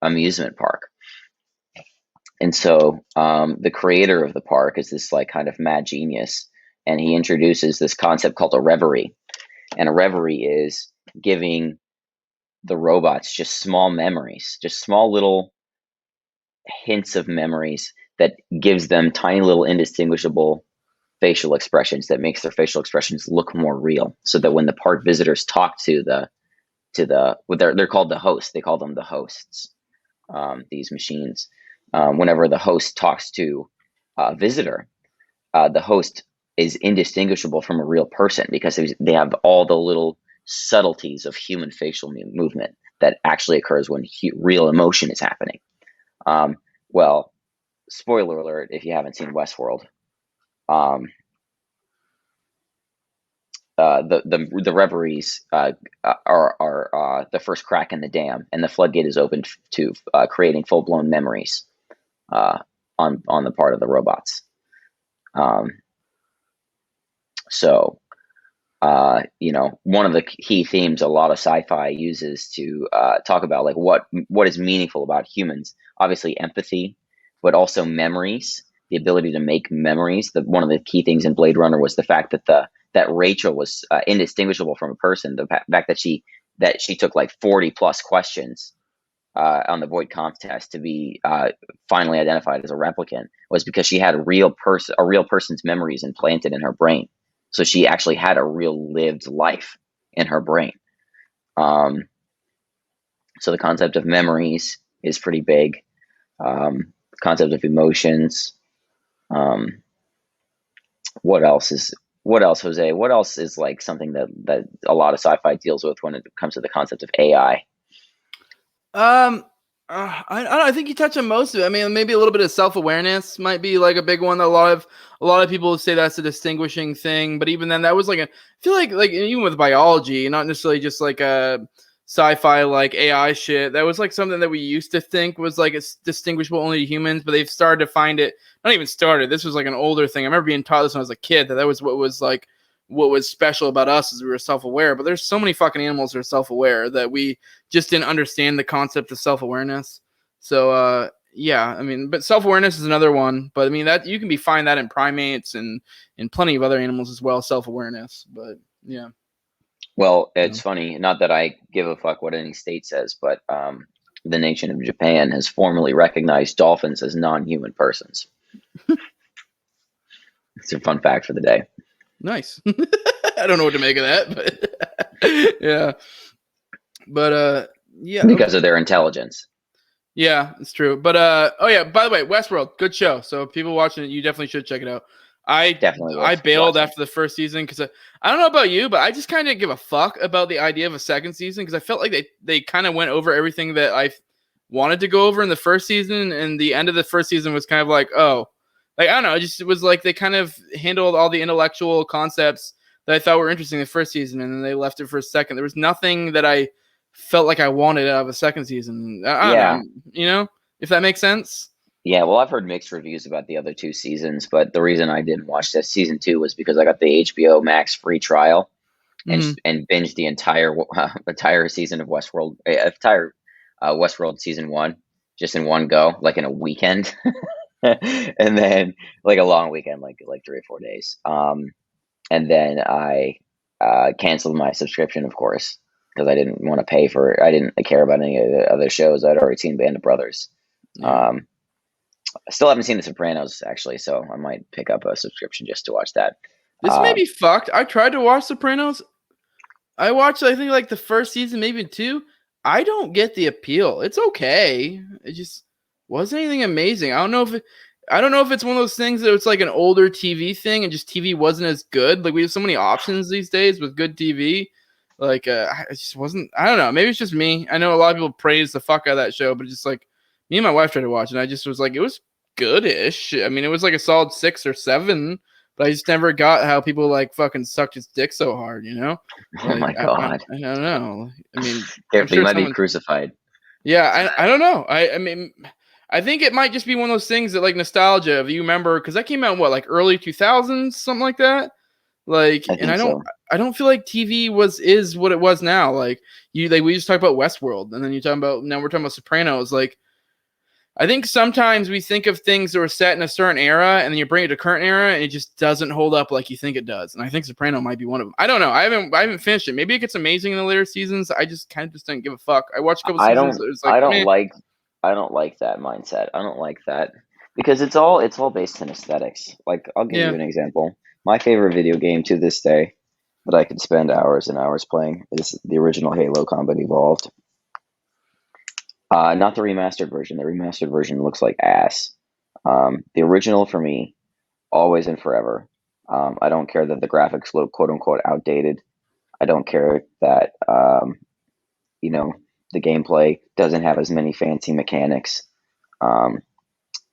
amusement park. And so the creator of the park is this like kind of mad genius, and he introduces this concept called a reverie. And a reverie is giving the robots just small memories, just small little hints of memories that gives them tiny little indistinguishable facial expressions that makes their facial expressions look more real, so that when the park visitors talk to they're called the host, they call them the hosts, these machines, whenever the host talks to a visitor, the host is indistinguishable from a real person because they have all the little subtleties of human facial movement that actually occurs when real emotion is happening. Well, spoiler alert if you haven't seen Westworld. The reveries are the first crack in the dam, and the floodgate is opened to creating full blown memories on the part of the robots. So one of the key themes a lot of sci-fi uses to talk about like what is meaningful about humans. Obviously, empathy, but also memories, the ability to make memories. One of the key things in Blade Runner was the fact that Rachel was indistinguishable from a person. The fact that she took like 40 plus questions on the Voight Kampff test to be finally identified as a replicant was because she had a real person's memories implanted in her brain. So she actually had a real lived life in her brain. So the concept of memories is pretty big. Concept of emotions. What else, Jose? What else is like something that a lot of sci-fi deals with when it comes to the concept of AI? I think you touched on most of it. I mean, maybe a little bit of self-awareness might be like a big one. A lot of people say that's a distinguishing thing, but even then, that was like I feel like even with biology, not necessarily just like a sci-fi like AI shit. That was like something that we used to think was like it's distinguishable only to humans, but they've started to find it. Not even started. This was like an older thing. I remember being taught this when I was a kid that was what was special about us is we were self-aware. But there's so many fucking animals that are self-aware that we just didn't understand the concept of self-awareness. So yeah, I mean, but self-awareness is another one. But I mean that you can find that in primates and in plenty of other animals as well, self-awareness. But yeah. Well, it's funny, not that I give a fuck what any state says, but the nation of Japan has formally recognized dolphins as non-human persons. It's a fun fact for the day. Nice. I don't know what to make of that, but yeah. But yeah. Because of their intelligence. Yeah, it's true. But oh yeah, by the way, Westworld, good show. So people watching it, you definitely should check it out. I bailed after the first season because I don't know about you, but I just kind of give a fuck about the idea of a second season because I felt like they kind of went over everything that I wanted to go over in the first season, and the end of the first season was kind of like, oh, like I don't know, it was like they kind of handled all the intellectual concepts that I thought were interesting in the first season, and then they left it for a second. There was nothing that I felt like I wanted out of a second season. I don't know, if that makes sense. Yeah, well, I've heard mixed reviews about the other two seasons, but the reason I didn't watch that season 2 was because I got the HBO Max free trial and binged the entire season of Westworld, Westworld season 1 just in one go, like in a weekend, and then like a long weekend, like 3 or 4 days. And then I canceled my subscription, of course, because I didn't want to pay for. I didn't care about any of the other shows. I'd already seen Band of Brothers. Yeah. I still haven't seen The Sopranos, actually, so I might pick up a subscription just to watch that. This may be fucked. I tried to watch Sopranos. I watched, I think, like the first season, maybe 2. I don't get the appeal. It's okay. It just wasn't anything amazing. I don't know if it's one of those things that it's like an older TV thing and just TV wasn't as good. Like we have so many options these days with good TV. Like it just wasn't. I don't know. Maybe it's just me. I know a lot of people praise the fuck out of that show, but just like me and my wife tried to watch it. And I just was like, it was goodish. I mean, it was like a solid 6 or 7. But I just never got how people like fucking sucked his dick so hard, you know? Oh Like, my god! I don't know. I mean, Careful, you might be crucified. Yeah, I don't know. I mean, I think it might just be one of those things that like nostalgia. If you remember, because that came out in what, like early 2000s, something like that. Like, and I don't feel like TV is what it was now. Like we just talked about Westworld, and then now we're talking about Sopranos. Like, I think sometimes we think of things that were set in a certain era, and then you bring it to current era, and it just doesn't hold up like you think it does. And I think Soprano might be one of them. I don't know. I haven't finished it. Maybe it gets amazing in the later seasons. I just kind of just didn't give a fuck. I watched a couple I seasons. don't It was like, I don't meh. like I don't like that mindset. I don't like that because it's all based in aesthetics. Like I'll give you Yeah. an example. My favorite video game to this day that I could spend hours and hours playing is the original Halo Combat Evolved. Not the remastered version. The remastered version looks like ass. The original for me, always and forever. I don't care that the graphics look quote unquote outdated. I don't care that you know the gameplay doesn't have as many fancy mechanics. Um,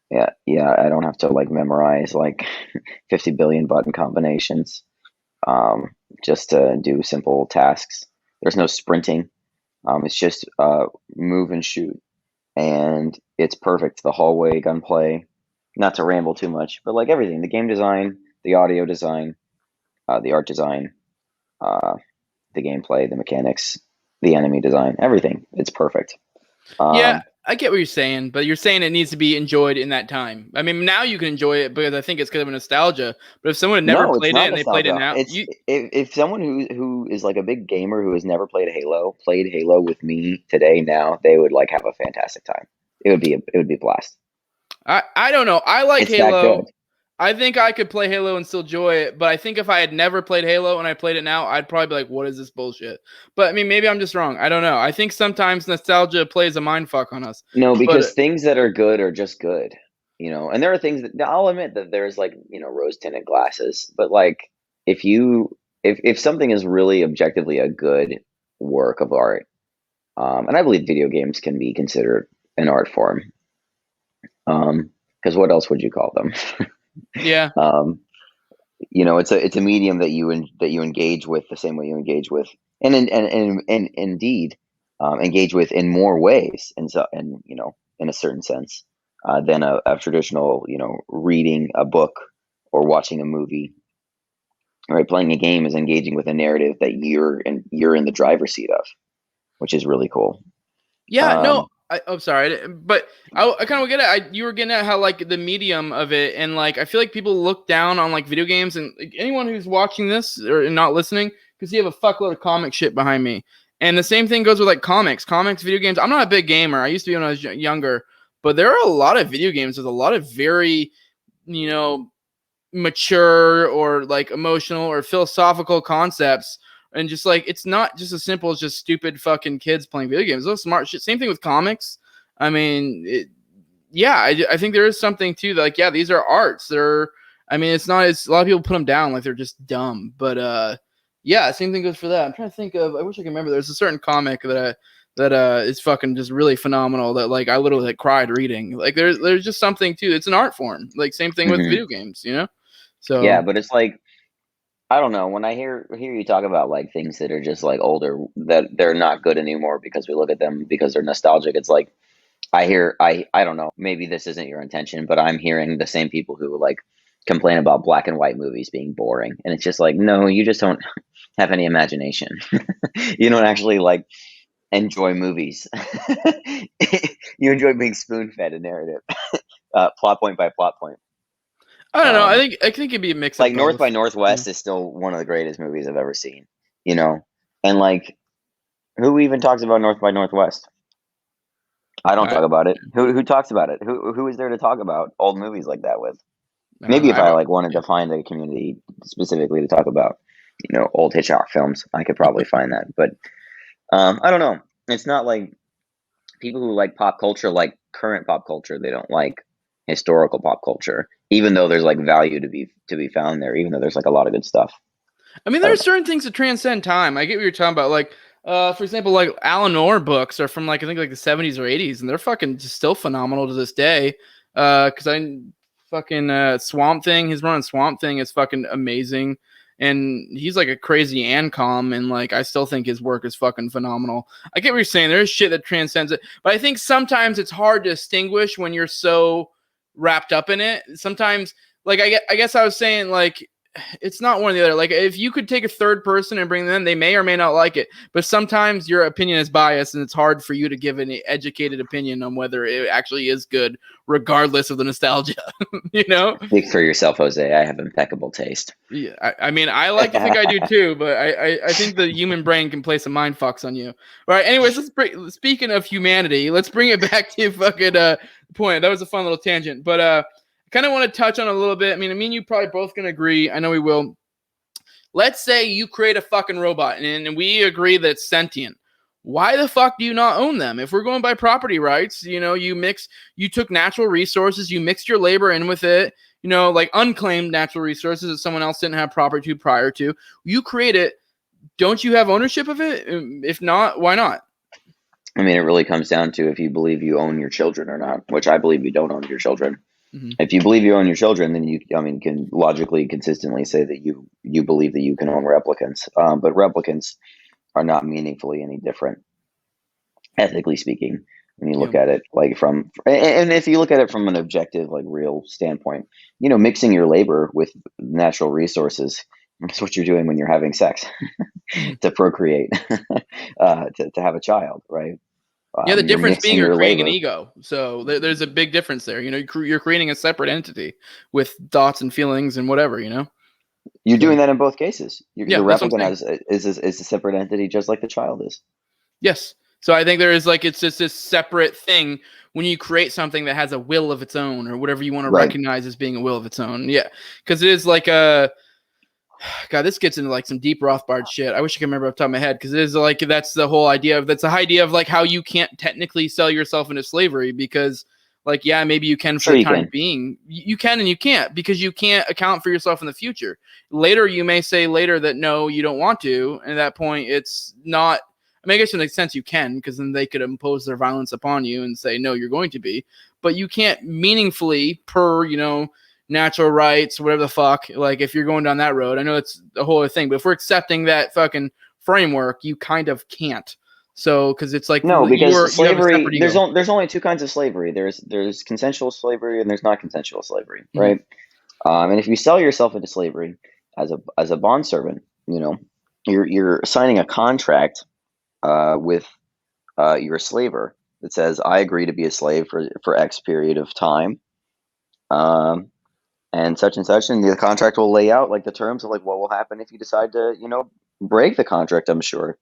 yeah, I don't have to like memorize like 50 billion button combinations just to do simple tasks. There's no sprinting. It's just move and shoot, and it's perfect. The hallway gunplay. Not to ramble too much, but like everything, the game design, the audio design, the art design, uh, the gameplay, the mechanics, the enemy design, everything. It's perfect. Yeah, Um, I get what you're saying, but you're saying it needs to be enjoyed in that time. I mean, now you can enjoy it because I think it's because of nostalgia. But if someone had never no, it's played it not and they played it nostalgia. now, It's if someone who is like a big gamer who has never played Halo played Halo with me today now, they would like have a fantastic time. It would be a blast. I don't know. I like It's that good. Halo. I think I could play Halo and still enjoy it, but I think if I had never played Halo and I played it now, I'd probably be like, "What is this bullshit?" But I mean, maybe I'm just wrong. I don't know. I think sometimes nostalgia plays a mind fuck on us. No, But because things that are good are just good, and there are things that I'll admit that there's like, rose tinted glasses, but like if something is really objectively a good work of art, and I believe video games can be considered an art form, because what else would you call them? yeah, um, it's a medium that you engage with the same way you engage with, and indeed engage with in more ways, and so and in a certain sense than a traditional reading a book or watching a movie. Right, playing a game is engaging with a narrative that you're in the driver's seat of, which is really cool. yeah. No, Um, I'm sorry, but I kind of get it. You were getting at how like the medium of it, and like I feel like people look down on like video games, and like, anyone who's watching this or not listening, because you have a fuckload of comic shit behind me. And the same thing goes with like comics, video games. I'm not a big gamer. I used to be when I was younger, but there are a lot of video games with a lot of very, you know, mature or like emotional or philosophical concepts, and just like it's not just as simple as just stupid fucking kids playing video games. Those smart shit. Same thing with comics. I mean, yeah, I think there is something to that. Like, yeah, these are arts. They're, I mean, it's not as a lot of people put them down like they're just dumb, but yeah, same thing goes for that. I'm trying to think of. I wish I could remember. There's a certain comic that is fucking just really phenomenal that like I literally like cried reading. Like there's just something too. It's an art form. Like same thing with mhm. video games, you know. So Yeah, but it's like I don't know. When I hear you talk about like things that are just like older that they're not good anymore because we look at them because they're nostalgic, it's like I don't know, maybe this isn't your intention, but I'm hearing the same people who like complain about black and white movies being boring. And it's just like, no, you just don't have any imagination. You don't actually like enjoy movies. You enjoy being spoon fed a narrative, plot point by plot point. I don't know. Um, I think it'd be a mix of like North by both. Yeah. Northwest is still one of the greatest movies I've ever seen, you know? And like, who even talks about North by Northwest? I don't I talk about it. Who talks about it? Who is there to talk about old movies like that with? I don't Maybe know. if I I don't. like wanted Yeah. to find a community specifically to talk about, old Hitchcock films, I could probably find that. But I don't know. It's not like people who like pop culture like current pop culture. They don't like historical pop culture, even though there's like value to be found there. Even though there's like a lot of good stuff. I mean, I there are don't know. certain things that transcend time. I get what you're talking about. Like, for example, like Alan Moore books are from like I think like the 70s or 80s, and they're fucking just still phenomenal to this day. Because I fucking Swamp Thing, his run on Swamp Thing is fucking amazing, and he's like a crazy Ancom, and like I still think his work is fucking phenomenal. I get what you're saying. There's shit that transcends it, but I think sometimes it's hard to distinguish when you're so wrapped up in it. Sometimes, like I guess I was saying like it's not one or the other. Like if you could take a third person and bring them in, they may or may not like it. But sometimes your opinion is biased, and it's hard for you to give an educated opinion on whether it actually is good, regardless of the nostalgia. You know? Speak for yourself, Jose. I have impeccable taste. Yeah, I mean, I like to think I do too, but I think the human brain can play some mind fucks on you. All right. Anyways, speaking of humanity, let's bring it back to fucking point. That was a fun little tangent, but I kind of want to touch on a little bit. I mean, you probably both can agree. I know we will. Let's say you create a fucking robot, and we agree that it's sentient. Why the fuck do you not own them? If we're going by property rights, you took natural resources, you mixed your labor in with it, like unclaimed natural resources that someone else didn't have property to prior to. You create it. Don't you have ownership of it? If not, why not? I mean, it really comes down to if you believe you own your children or not, which I believe you don't own your children. Mm-hmm. If you believe you own your children, then you can logically, consistently say that you believe that you can own replicants. But replicants are not meaningfully any different, ethically speaking, when you look at it and if you look at it from an objective, like real standpoint, mixing your labor with natural resources, that's what you're doing when you're having sex to procreate, to have a child, right? Yeah, the difference being you're creating an ego. So there's a big difference there. You're creating a separate entity with thoughts and feelings and whatever, You're doing that in both cases. The replicant is a separate entity, just like the child is. Yes. So I think there is it's just this separate thing when you create something that has a will of its own, or whatever you want to recognize as being a will of its own. Yeah. Because it is God, this gets into some deep Rothbard shit. I wish I could remember off the top of my head, because it is that's the whole idea of how you can't technically sell yourself into slavery, because maybe you can for the time being. You can and you can't, because you can't account for yourself in the future. Later, you may say that no, you don't want to, and at that point, it's not. I mean, I guess in a sense you can, because then they could impose their violence upon you and say, no, you're going to be. But you can't meaningfully, per, natural rights, whatever the fuck, if you're going down that road. I know it's a whole other thing, but if we're accepting that fucking framework, you kind of can't. So, because it's no, because slavery, there's only two kinds of slavery. There's consensual slavery and there's not consensual slavery, right? And if you sell yourself into slavery as a bondservant, you're signing a contract with your slaver that says, I agree to be a slave for X period of time, and such, and the contract will lay out the terms of what will happen if you decide to break the contract, I'm sure.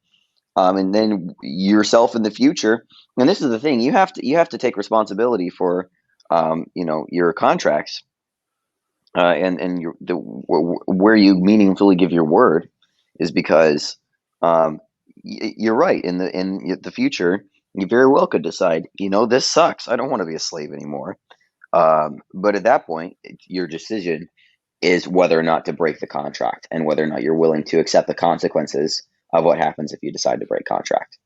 And then yourself in the future, and this is the thing, you have to take responsibility for your contracts, and where you meaningfully give your word is because you're right. In the future, you very well could decide, this sucks, I don't want to be a slave anymore. But at that point, your decision is whether or not to break the contract, and whether or not you're willing to accept the consequences of what happens if you decide to break contract.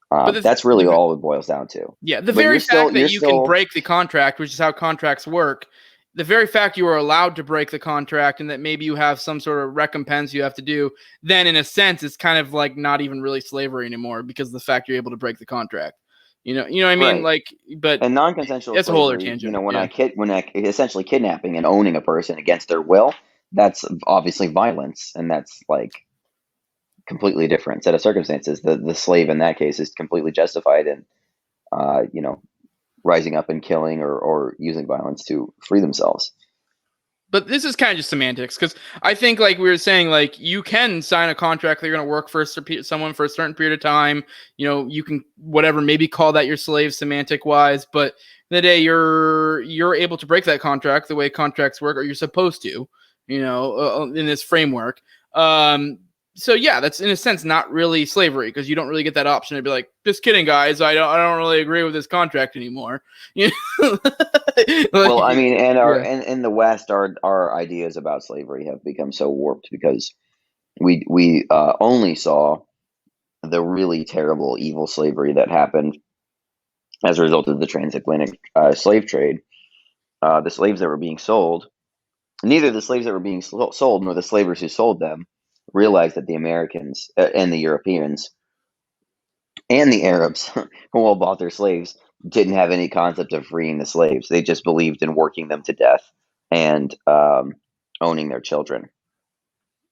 That's really all it boils down to. Yeah, the very fact that you can break the contract, which is how contracts work, the very fact you are allowed to break the contract, and that maybe you have some sort of recompense you have to do, then in a sense, it's kind of not even really slavery anymore, because of the fact you're able to break the contract. You know what I mean? Right. But and non-consensual that's slavery, a whole other tangent. When essentially kidnapping and owning a person against their will, that's obviously violence, and that's completely different set of circumstances. The slave in that case is completely justified in, rising up and killing or using violence to free themselves. But this is kind of just semantics, because I think, we were saying, you can sign a contract that you're going to work for someone for a certain period of time. You can maybe call that your slave semantic wise, but the day you're able to break that contract the way contracts work, or you're supposed to, in this framework. So yeah, that's in a sense not really slavery, because you don't really get that option to be like, just kidding, guys, I don't really agree with this contract anymore. Well, I mean, and in the West, our ideas about slavery have become so warped, because we only saw the really terrible, evil slavery that happened as a result of the transatlantic slave trade. The slaves that were being sold, neither the slaves that were being sold nor the slavers who sold them realized that the Americans and the Europeans and the Arabs who all bought their slaves didn't have any concept of freeing the slaves. They just believed in working them to death and owning their children.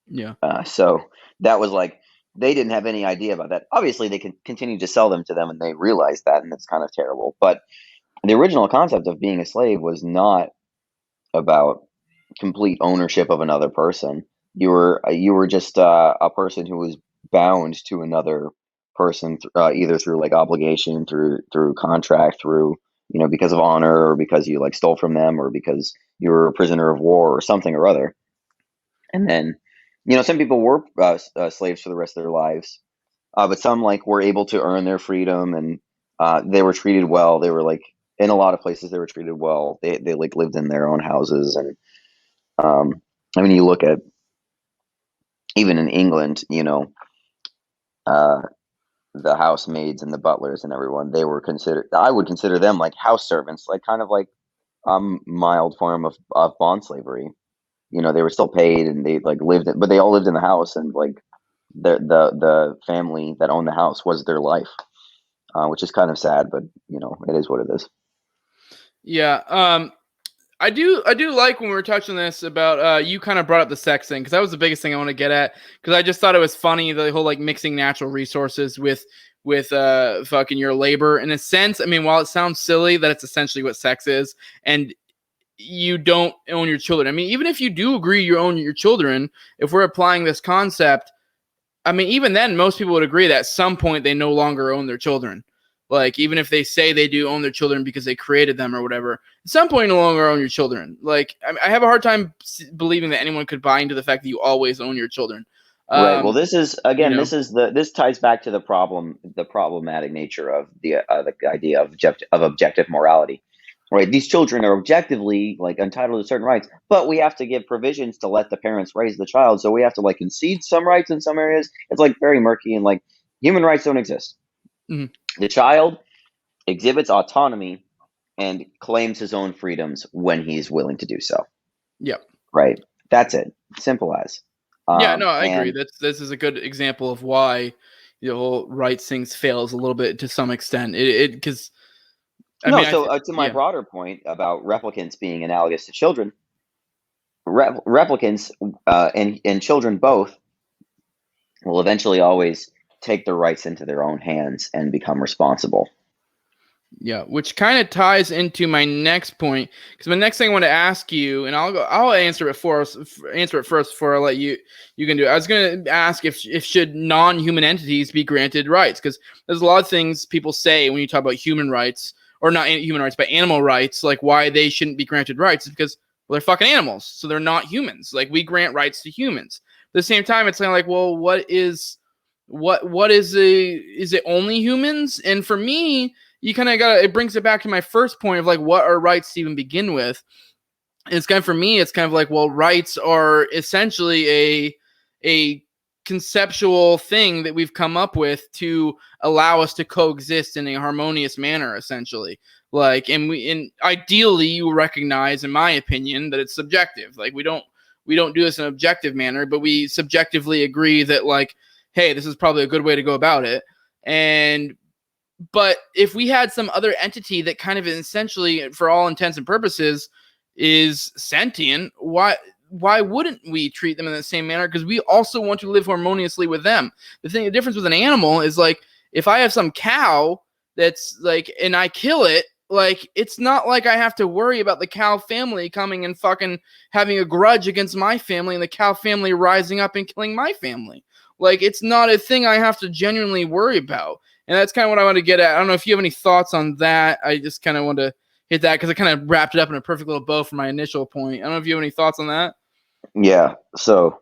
Yeah. So that was like they didn't have any idea about that. Obviously, they can continue to sell them to them, and they realized that, and it's kind of terrible. But the original concept of being a slave was not about complete ownership of another person. You were just a person who was bound to another person, either through like obligation, through contract, through because of honor, or because you like stole from them, or because you were a prisoner of war, or something or other. And then, some people were slaves for the rest of their lives, but some like were able to earn their freedom, and they were treated well. They were like in a lot of places they were treated well. They like lived in their own houses, and I mean, you look at even in England, uh, the housemaids and the butlers and everyone, they were considered. I would consider them like house servants, like kind of like mild form of bond slavery. They were still paid, and they like but they all lived in the house, and like the family that owned the house was their life, which is kind of sad, but it is what it is. Yeah. I do like when we were touching this about you kind of brought up the sex thing, because that was the biggest thing I want to get at, because I just thought it was funny, the whole like mixing natural resources with fucking your labor. In a sense, I mean, while it sounds silly, that it's essentially what sex is, and you don't own your children. I mean, even if you do agree you own your children, if we're applying this concept, I mean, even then, most people would agree that at some point they no longer own their children. Like, even if they say they do own their children because they created them or whatever, at some point you no longer own your children. Like, I have a hard time believing that anyone could buy into the fact that you always own your children. Right. Well, this is You again. know, This ties back to the problematic nature of the idea of objective morality. Right. These children are objectively like entitled to certain rights, but we have to give provisions to let the parents raise the child. So we have to like concede some rights in some areas. It's like very murky, and like human rights don't exist. Mhm. The child exhibits autonomy and claims his own freedoms when he's willing to do so. Yep. Right. That's it. Simple as. Yeah, no, I agree. And This is a good example of why the whole rights things fails a little bit to some extent. It because I no, mean, so to my yeah. broader point about replicants being analogous to children, replicants and children both will eventually always take their rights into their own hands and become responsible. Yeah, which kind of ties into my next point, because my next thing I want to ask you, and I'll answer it first before I let you can do it. I was going to ask if should non-human entities be granted rights, because there's a lot of things people say when you talk about human rights, or not human rights, but animal rights, like why they shouldn't be granted rights is because, well, they're fucking animals, so they're not humans. Like, we grant rights to humans. At the same time, it's kind of like, well, what is it only humans? And for me, you kind of it brings it back to my first point of like, what are rights to even begin with? And it's kind of, for me, it's kind of like, well, rights are essentially a conceptual thing that we've come up with to allow us to coexist in a harmonious manner, essentially. Like, and ideally you recognize, in my opinion, that it's subjective. Like, we don't do this in an objective manner, but we subjectively agree that, like, hey, this is probably a good way to go about it. But if we had some other entity that kind of essentially, for all intents and purposes, is sentient, why wouldn't we treat them in the same manner? Because we also want to live harmoniously with them. The difference with an animal is, like, if I have some cow that's like, and I kill it, like, it's not like I have to worry about the cow family coming and fucking having a grudge against my family and the cow family rising up and killing my family. Like, it's not a thing I have to genuinely worry about. And that's kind of what I want to get at. I don't know if you have any thoughts on that. I just kind of want to hit that because I kind of wrapped it up in a perfect little bow for my initial point. I don't know if you have any thoughts on that. Yeah. So,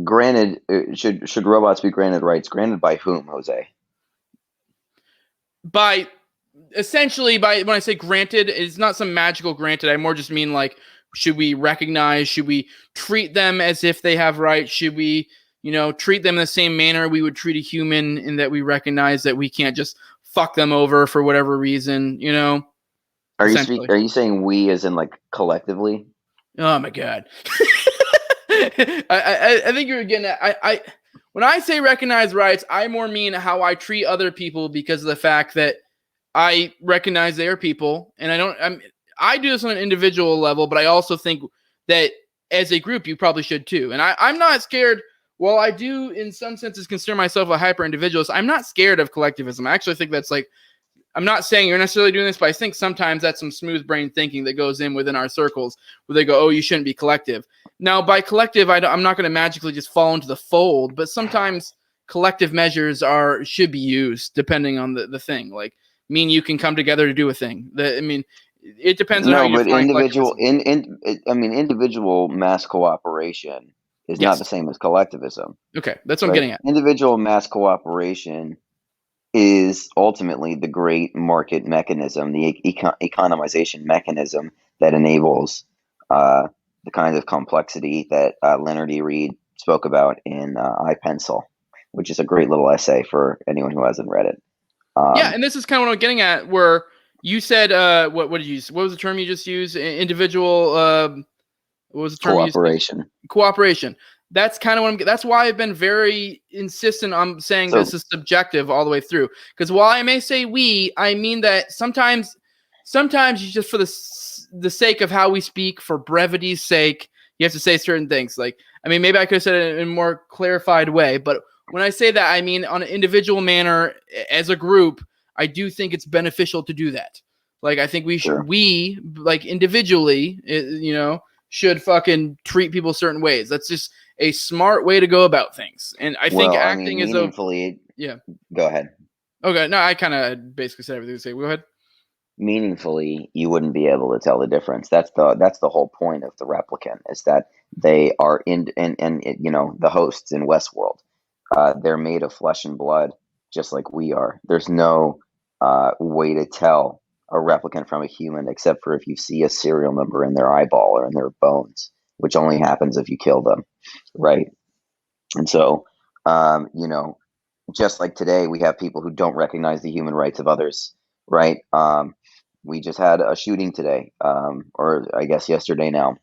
granted, should robots be granted rights? Granted by whom, Jose? Essentially, when I say granted, it's not some magical granted. I more just mean, like, should we recognize? Should we treat them as if they have rights? Should we, treat them in the same manner we would treat a human, in that we recognize that we can't just fuck them over for whatever reason, essentially. Are you saying we as in like collectively? Oh my god. I think you're getting at, when I say recognize rights, I more mean how I treat other people, because of the fact that I recognize they are people, and I do this on an individual level, but I also think that as a group, you probably should too. And I'm not scared. While I do, in some senses, consider myself a hyper individualist, I'm not scared of collectivism. I actually think that's like, I'm not saying you're necessarily doing this, but I think sometimes that's some smooth brain thinking that goes in within our circles where they go, oh, you shouldn't be collective. Now, by collective, I'm not going to magically just fall into the fold, but sometimes collective measures should be used depending on the thing. Like, mean you can come together to do a thing. It depends on how No, you but define individual collectivism. I mean, individual mass cooperation is not the Yes. same as collectivism, Okay. That's what I'm right? getting at. Individual mass cooperation is ultimately the great market mechanism, the economization mechanism that enables uh, the kind of complexity that Leonard E. Read spoke about in I, Pencil, which is a great little essay for anyone who hasn't read it. Yeah, Um, and this is kind of what I'm getting at, where you said, what did you use? What was the term you just used? Individual. What was the term you used? Cooperation. Cooperation. That's kind of that's why I've been very insistent on saying So this is subjective all the way through. Because while I may say we, I mean that sometimes you just for the sake of how we speak, for brevity's sake, you have to say certain things. Like, I mean, maybe I could have said it in a more clarified way, but when I say that, I mean on an individual manner as a group. I do think it's beneficial to do that. Like, I think sure. we like individually, should fucking treat people certain ways. That's just a smart way to go about things. And I think Well, I mean, acting as a meaningfully. yeah. Go ahead. Okay, no, I kind of basically said everything to say. Go ahead. Meaningfully, you wouldn't be able to tell the difference. That's the whole point of the replicant, is that they are the hosts in Westworld. They're made of flesh and blood, just like we are. There's no way to tell a replicant from a human except for if you see a serial number in their eyeball or in their bones, which only happens if you kill them, right? And so, you know, just like today, we have people who don't recognize the human rights of others, right? We just had a shooting today, or I guess yesterday now,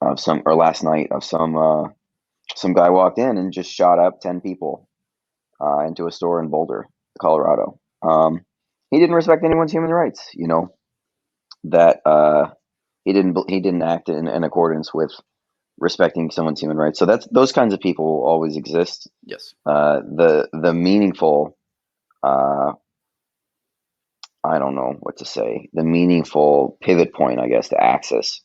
or last night, of some guy walked in and just shot up 10 people into a store in Boulder, Colorado. He didn't respect anyone's human rights. That he didn't act in accordance with respecting someone's human rights. So those kinds of people will always exist. Yes. The meaningful, uh, I don't know what to say, the meaningful pivot point, I guess, to access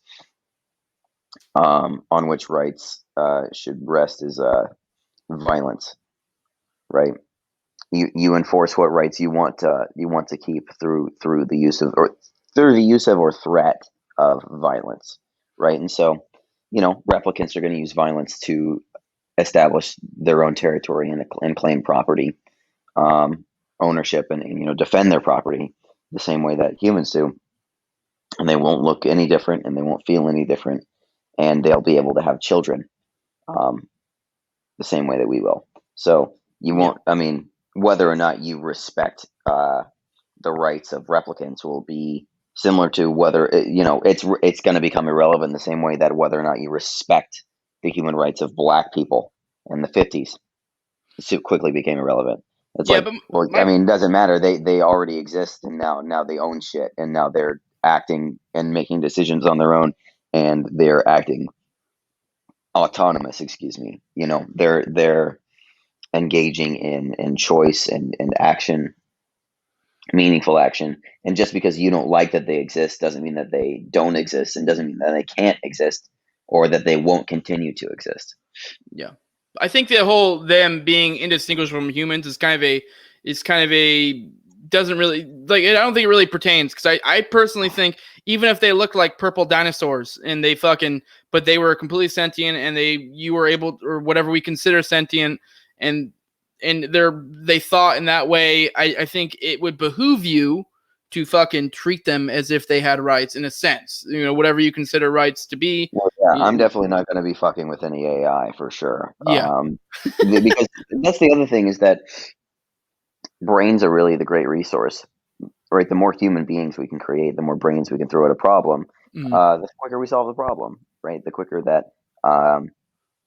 on which rights should rest is violence, right? You enforce what rights you want to keep through the use of or threat of violence, right? And so, replicants are going to use violence to establish their own territory and claim property, um, ownership, and defend their property the same way that humans do, and they won't look any different and they won't feel any different, and they'll be able to have children um, the same way that we will. So you Yeah. won't. I mean, whether or not you respect the rights of replicants will be similar to whether it's going to become irrelevant the same way that whether or not you respect the human rights of black people in the 50s so quickly became irrelevant. It's Yeah, like, but well, I my mean, it doesn't matter. They already exist, and now they own shit, and now they're acting and making decisions on their own, and they're acting autonomous. Excuse me. They're engaging in choice and action, meaningful action. And just because you don't like that they exist doesn't mean that they don't exist, and doesn't mean that they can't exist or that they won't continue to exist. yeah. I think the whole them being indistinguishable from humans is kind of a doesn't really like I don't think it really pertains because I personally think even if they looked like purple dinosaurs and but they were completely sentient and you were able or whatever we consider sentient and they thought in that way, I think it would behoove you to fucking treat them as if they had rights in a sense, whatever you consider rights to be. Well, yeah, I'm definitely not going to be fucking with any AI for sure. Yeah. Because that's the other thing, is that brains are really the great resource, right? The more human beings we can create, the more brains we can throw at a problem, Mhm. the quicker we solve the problem, right? The quicker that um,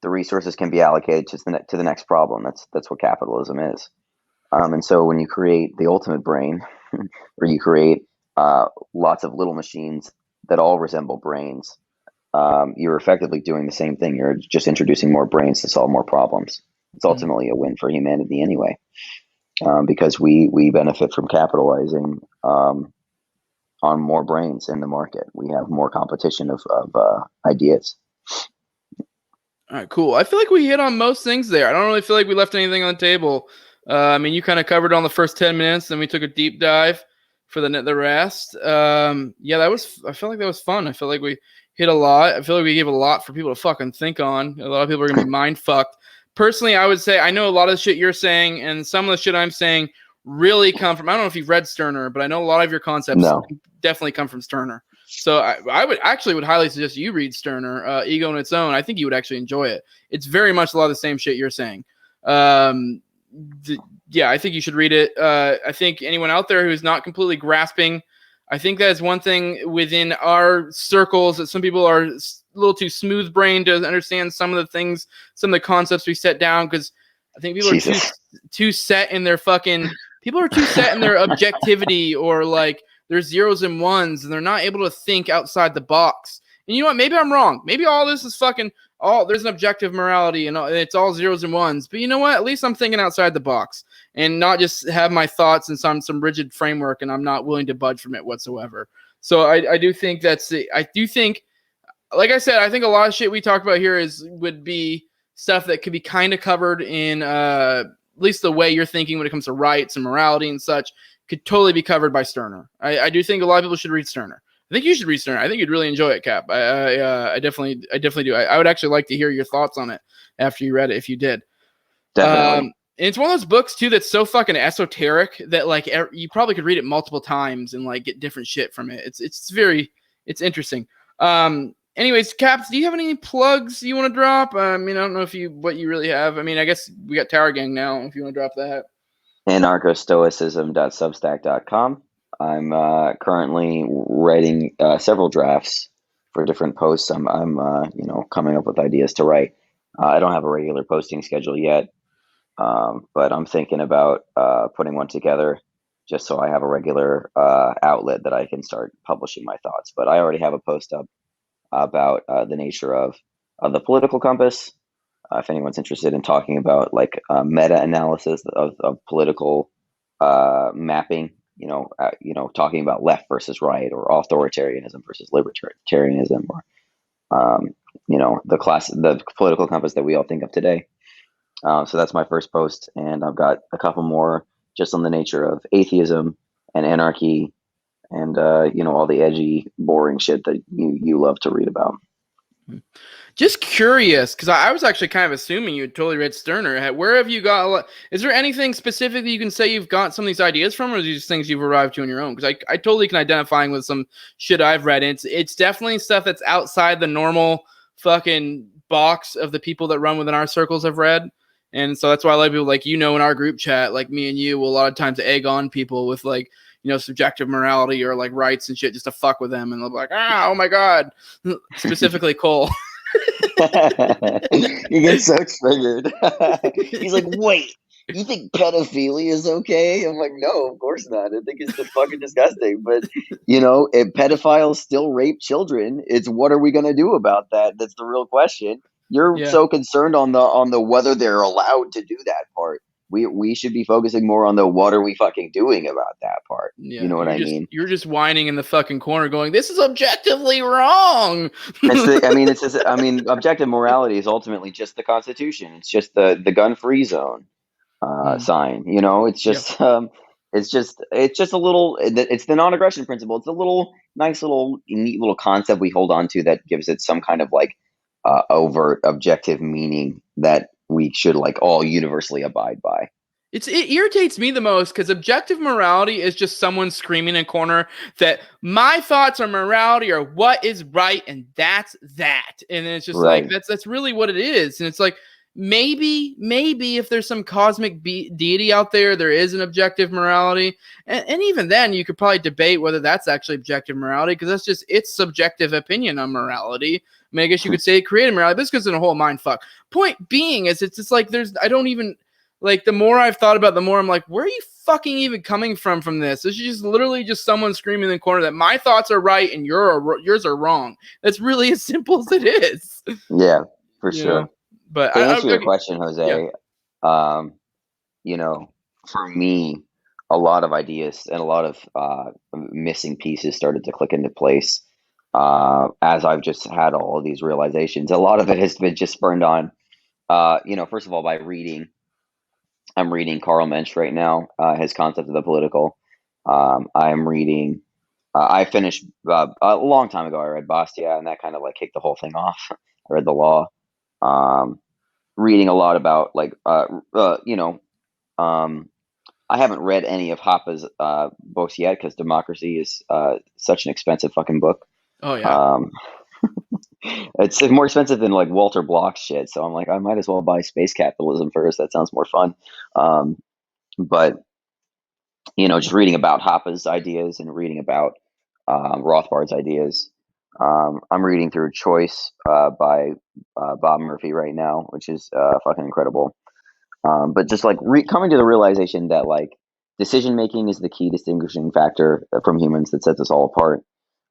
the resources can be allocated to the next problem. That's what capitalism is. And so when you create the ultimate brain, or you create lots of little machines that all resemble brains, you're effectively doing the same thing. You're just introducing more brains to solve more problems. It's ultimately a win for humanity anyway, because we benefit from capitalizing on more brains in the market. We have more competition of ideas. All right, cool. I feel like we hit on most things there. I don't really feel like we left anything on the table. I mean, you kind of covered on the first 10 minutes, then we took a deep dive for the rest. Yeah, I feel like that was fun. I feel like we hit a lot. I feel like we gave a lot for people to fucking think on. A lot of people are going to be mind fucked. Personally, I would say I know a lot of the shit you're saying and some of the shit I'm saying really come from, I don't know if you've read Sterner, but I know a lot of your concepts No. definitely come from Sterner. So I would highly suggest you read Sterner, Ego on Its Own. I think you would actually enjoy it. It's very much a lot of the same shit you're saying. Yeah, I think you should read it. I think anyone out there who's not completely grasping, I think that's one thing within our circles that some people are a little too smooth-brained to understand some of the things, some of the concepts we set down, because I think people are too set in their fucking – people are too set in their objectivity or like – there's zeros and ones, and they're not able to think outside the box. And you know what? Maybe I'm wrong. Maybe all this is there's an objective morality, and it's all zeros and ones. But you know what? At least I'm thinking outside the box and not just have my thoughts in some rigid framework, and I'm not willing to budge from it whatsoever. So I do think like I said, I think a lot of shit we talk about here would be stuff that could be kind of covered in at least the way you're thinking when it comes to rights and morality and such. Could totally be covered by Sterner. I do think a lot of people should read Sterner. I think you should read Sterner. I think you'd really enjoy it, Cap. I definitely do. I would actually like to hear your thoughts on it after you read it, if you did. Definitely. And it's one of those books too that's so fucking esoteric that like you probably could read it multiple times and like get different shit from it. It's interesting. Anyways, Caps, do you have any plugs you want to drop? I mean, I don't know what you really have. I mean, I guess we got Tower Gang now. If you want to drop that. Anarchostoicism.substack.com. I'm currently writing several drafts for different posts. I'm coming up with ideas to write. I don't have a regular posting schedule yet, but I'm thinking about putting one together just so I have a regular outlet that I can start publishing my thoughts. But I already have a post up about the nature of the political compass. If anyone's interested in talking about like meta-analysis of political mapping, talking about left versus right, or authoritarianism versus libertarianism, or the political compass that we all think of today. So that's my first post, and I've got a couple more just on the nature of atheism and anarchy, and all the edgy, boring shit that you love to read about. Just curious, because I was actually kind of assuming you had totally read Sterner. Where have you got? Is there anything specific that you can say you've got some of these ideas from, or are these things you've arrived to on your own? Because I totally can identify with some shit I've read. It's definitely stuff that's outside the normal fucking box of the people that run within our circles have read. And so that's why a lot of people, like, in our group chat, like me and you, will a lot of times egg on people with like, subjective morality or like rights and shit just to fuck with them. And they'll be like, oh my God, specifically Cole. You get so triggered. He's like, wait, you think pedophilia is okay? I'm like, no, of course not. I think it's just fucking disgusting. But, if pedophiles still rape children, it's what are we going to do about that? That's the real question. You're so concerned on the whether they're allowed to do that part. We should be focusing more on the what are we fucking doing about that part. Yeah, you know what I mean? You're just whining in the fucking corner going, this is objectively wrong. Objective morality is ultimately just the Constitution. It's just the gun-free zone sign. It's just it's just a little, it's the non-aggression principle. It's a little nice neat little concept we hold on to that gives it some kind of like overt objective meaning that we should like all universally abide by. It irritates me the most because objective morality is just someone screaming in a corner that my thoughts on morality are what is right, and that's that. And it's just right. like that's really what it is. And it's like maybe if there's some cosmic deity out there, there is an objective morality, and even then you could probably debate whether that's actually objective morality because that's just its subjective opinion on morality. I mean, I guess you could say it created morality. This goes in a whole mind fuck. Point being is it's just like I don't even like the more I've thought about it, the more I'm like, where are you fucking even coming from this? This is just literally just someone screaming in the corner that my thoughts are right and yours are wrong. That's really as simple as it is. Yeah, for You know, sure. but To answer your I question, yeah. Jose, you know, for me, a lot of ideas and a lot of missing pieces started to click into place as I've just had all of these realizations. A lot of it has been just spurned on, first of all, by reading. I'm reading Karl Mensch right now, his concept of the political. I'm reading. I finished a long time ago. I read Bastia, and that kind of like kicked the whole thing off. I read the law. Um, Reading a lot about like um, I haven't read any of Hoppe's books yet because Democracy is such an expensive fucking book. Oh yeah. Um, it's more expensive than like Walter Block's shit. So I'm like, I might as well buy Space Capitalism first. That sounds more fun. But just reading about Hoppe's ideas and reading about Rothbard's ideas. I'm reading through Choice by Bob Murphy right now, which is fucking incredible. But just like coming to the realization that like decision making is the key distinguishing factor from humans that sets us all apart.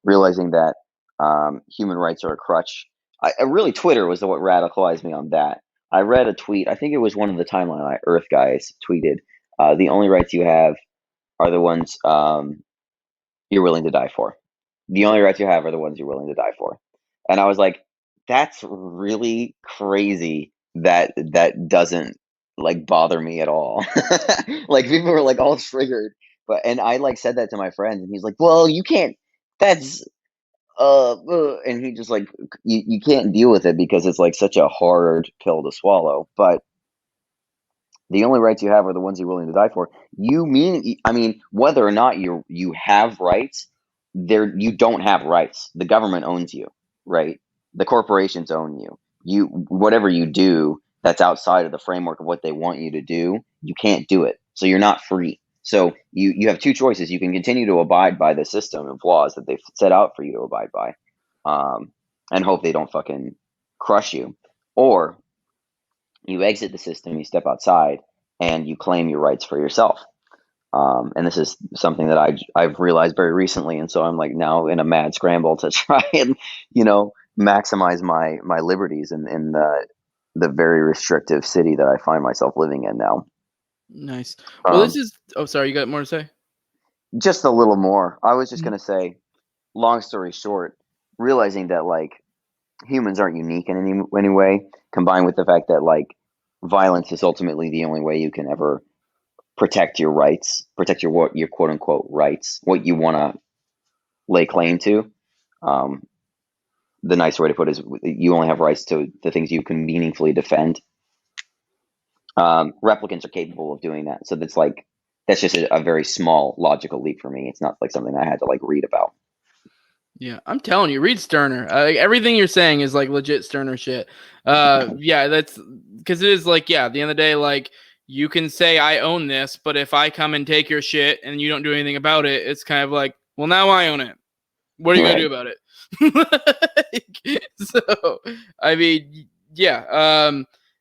Realizing that human rights are a crutch. Really, Twitter was what radicalized me on that. I read a tweet. I think it was one of the Timeline Earth guys tweeted, "The only rights you have are the ones you're willing to die for. The only rights you have are the ones you're willing to die for." And I was like, that's really crazy that doesn't like bother me at all. Like people were like all triggered, and I like said that to my friend and he's like, "Well, you can't that's and he just like you can't deal with it because it's like such a hard pill to swallow." But the only rights you have are the ones you're willing to die for. I mean, whether or not you have rights, you don't have rights. The government owns you, right? The corporations own you. Whatever you do that's outside of the framework of what they want you to do, you can't do it. So you're not free. So you have two choices. You can continue to abide by the system of laws that they've set out for you to abide by, and hope they don't fucking crush you, or you exit the system, you step outside, and you claim your rights for yourself. And this is something that I've realized very recently, and so I'm like now in a mad scramble to try and maximize my liberties in the very restrictive city that I find myself living in now. Nice. Well, this Um, is. Oh, sorry. You got more to say? just a little more. I was just Mhm. gonna say, long story short, realizing that like humans aren't unique in any way, combined with the fact that like violence is ultimately the only way you can ever protect your rights, protect your quote unquote rights, what you want to lay claim to. Um, the nice way to put it is you only have rights to the things you can meaningfully defend. Replicants are capable of doing that, so that's just a very small logical leap for me. It's not like something I had to like read about. Yeah, I'm telling you, read Sterner. Like, everything you're saying is like legit Sterner shit. Yeah, that's because it is like, yeah, at the end of the day, like you can say I own this, but if I come and take your shit and you don't do anything about it, it's kind of like, well, now I own it. What are you gonna do Right. about it? So, I mean, yeah.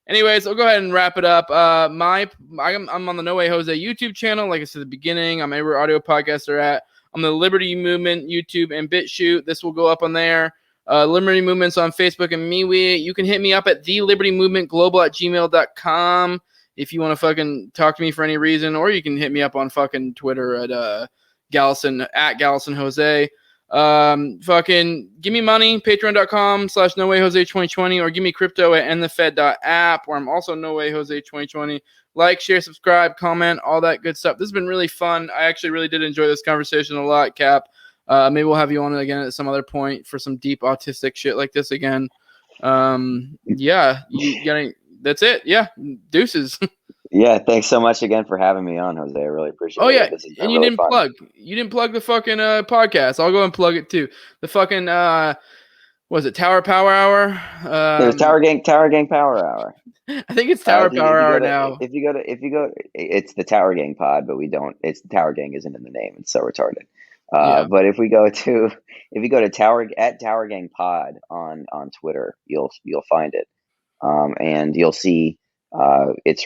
Anyways, I'll go ahead and wrap it up. I'm on the No Way Jose YouTube channel. Like I said at the beginning, I'm everywhere audio podcasts are at. I'm the Liberty Movement YouTube and BitChute. This will go up on there. Liberty Movement's on Facebook and MeWe. You can hit me up at thelibertymovementglobal@gmail.com if you want to fucking talk to me for any reason, or you can hit me up on fucking Twitter at Gallison at Gallison Jose. Fucking give me money, patreon.com/no way Jose 2020, or give me crypto at endthefed.app, where I'm also no way Jose 2020. Like, share, subscribe, comment, all that good stuff. This has been really fun. I actually really did enjoy this conversation a lot, Cap. Maybe we'll have you on again at some other point for some deep autistic shit like this again. Yeah, you got any, that's it. Yeah, deuces. Yeah, thanks so much again for having me on, Jose. I really appreciate Oh it. yeah, This has been and really fun. you didn't plug the fucking podcast. I'll go and plug it too. The fucking was it Tower Power Hour? It was Tower Gang Power Hour. I think it's Tower Power Hour now. If you go to, it's the Tower Gang Pod, but we don't. It's Tower Gang isn't in the name. It's so retarded. Yeah. But if you go to Tower Gang Pod on Twitter, you'll find it, and you'll see It's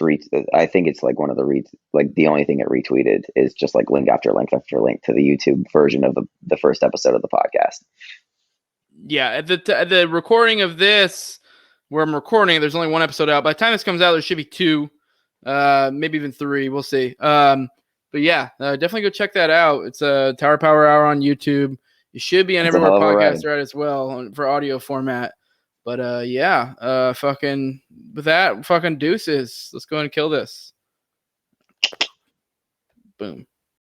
I think it's like one of the like the only thing it retweeted is just like link after link after link to the YouTube version of the first episode of the podcast. Yeah, at the recording of this, where I'm recording, there's only one episode out. By the time this comes out, there should be 2, maybe even 3. We'll see. But yeah, definitely go check that out. It's a Tower Power Hour on YouTube. It should be on everywhere podcasts are at as well for audio format. But yeah, fucking with that, fucking deuces. Let's go and kill this. Boom.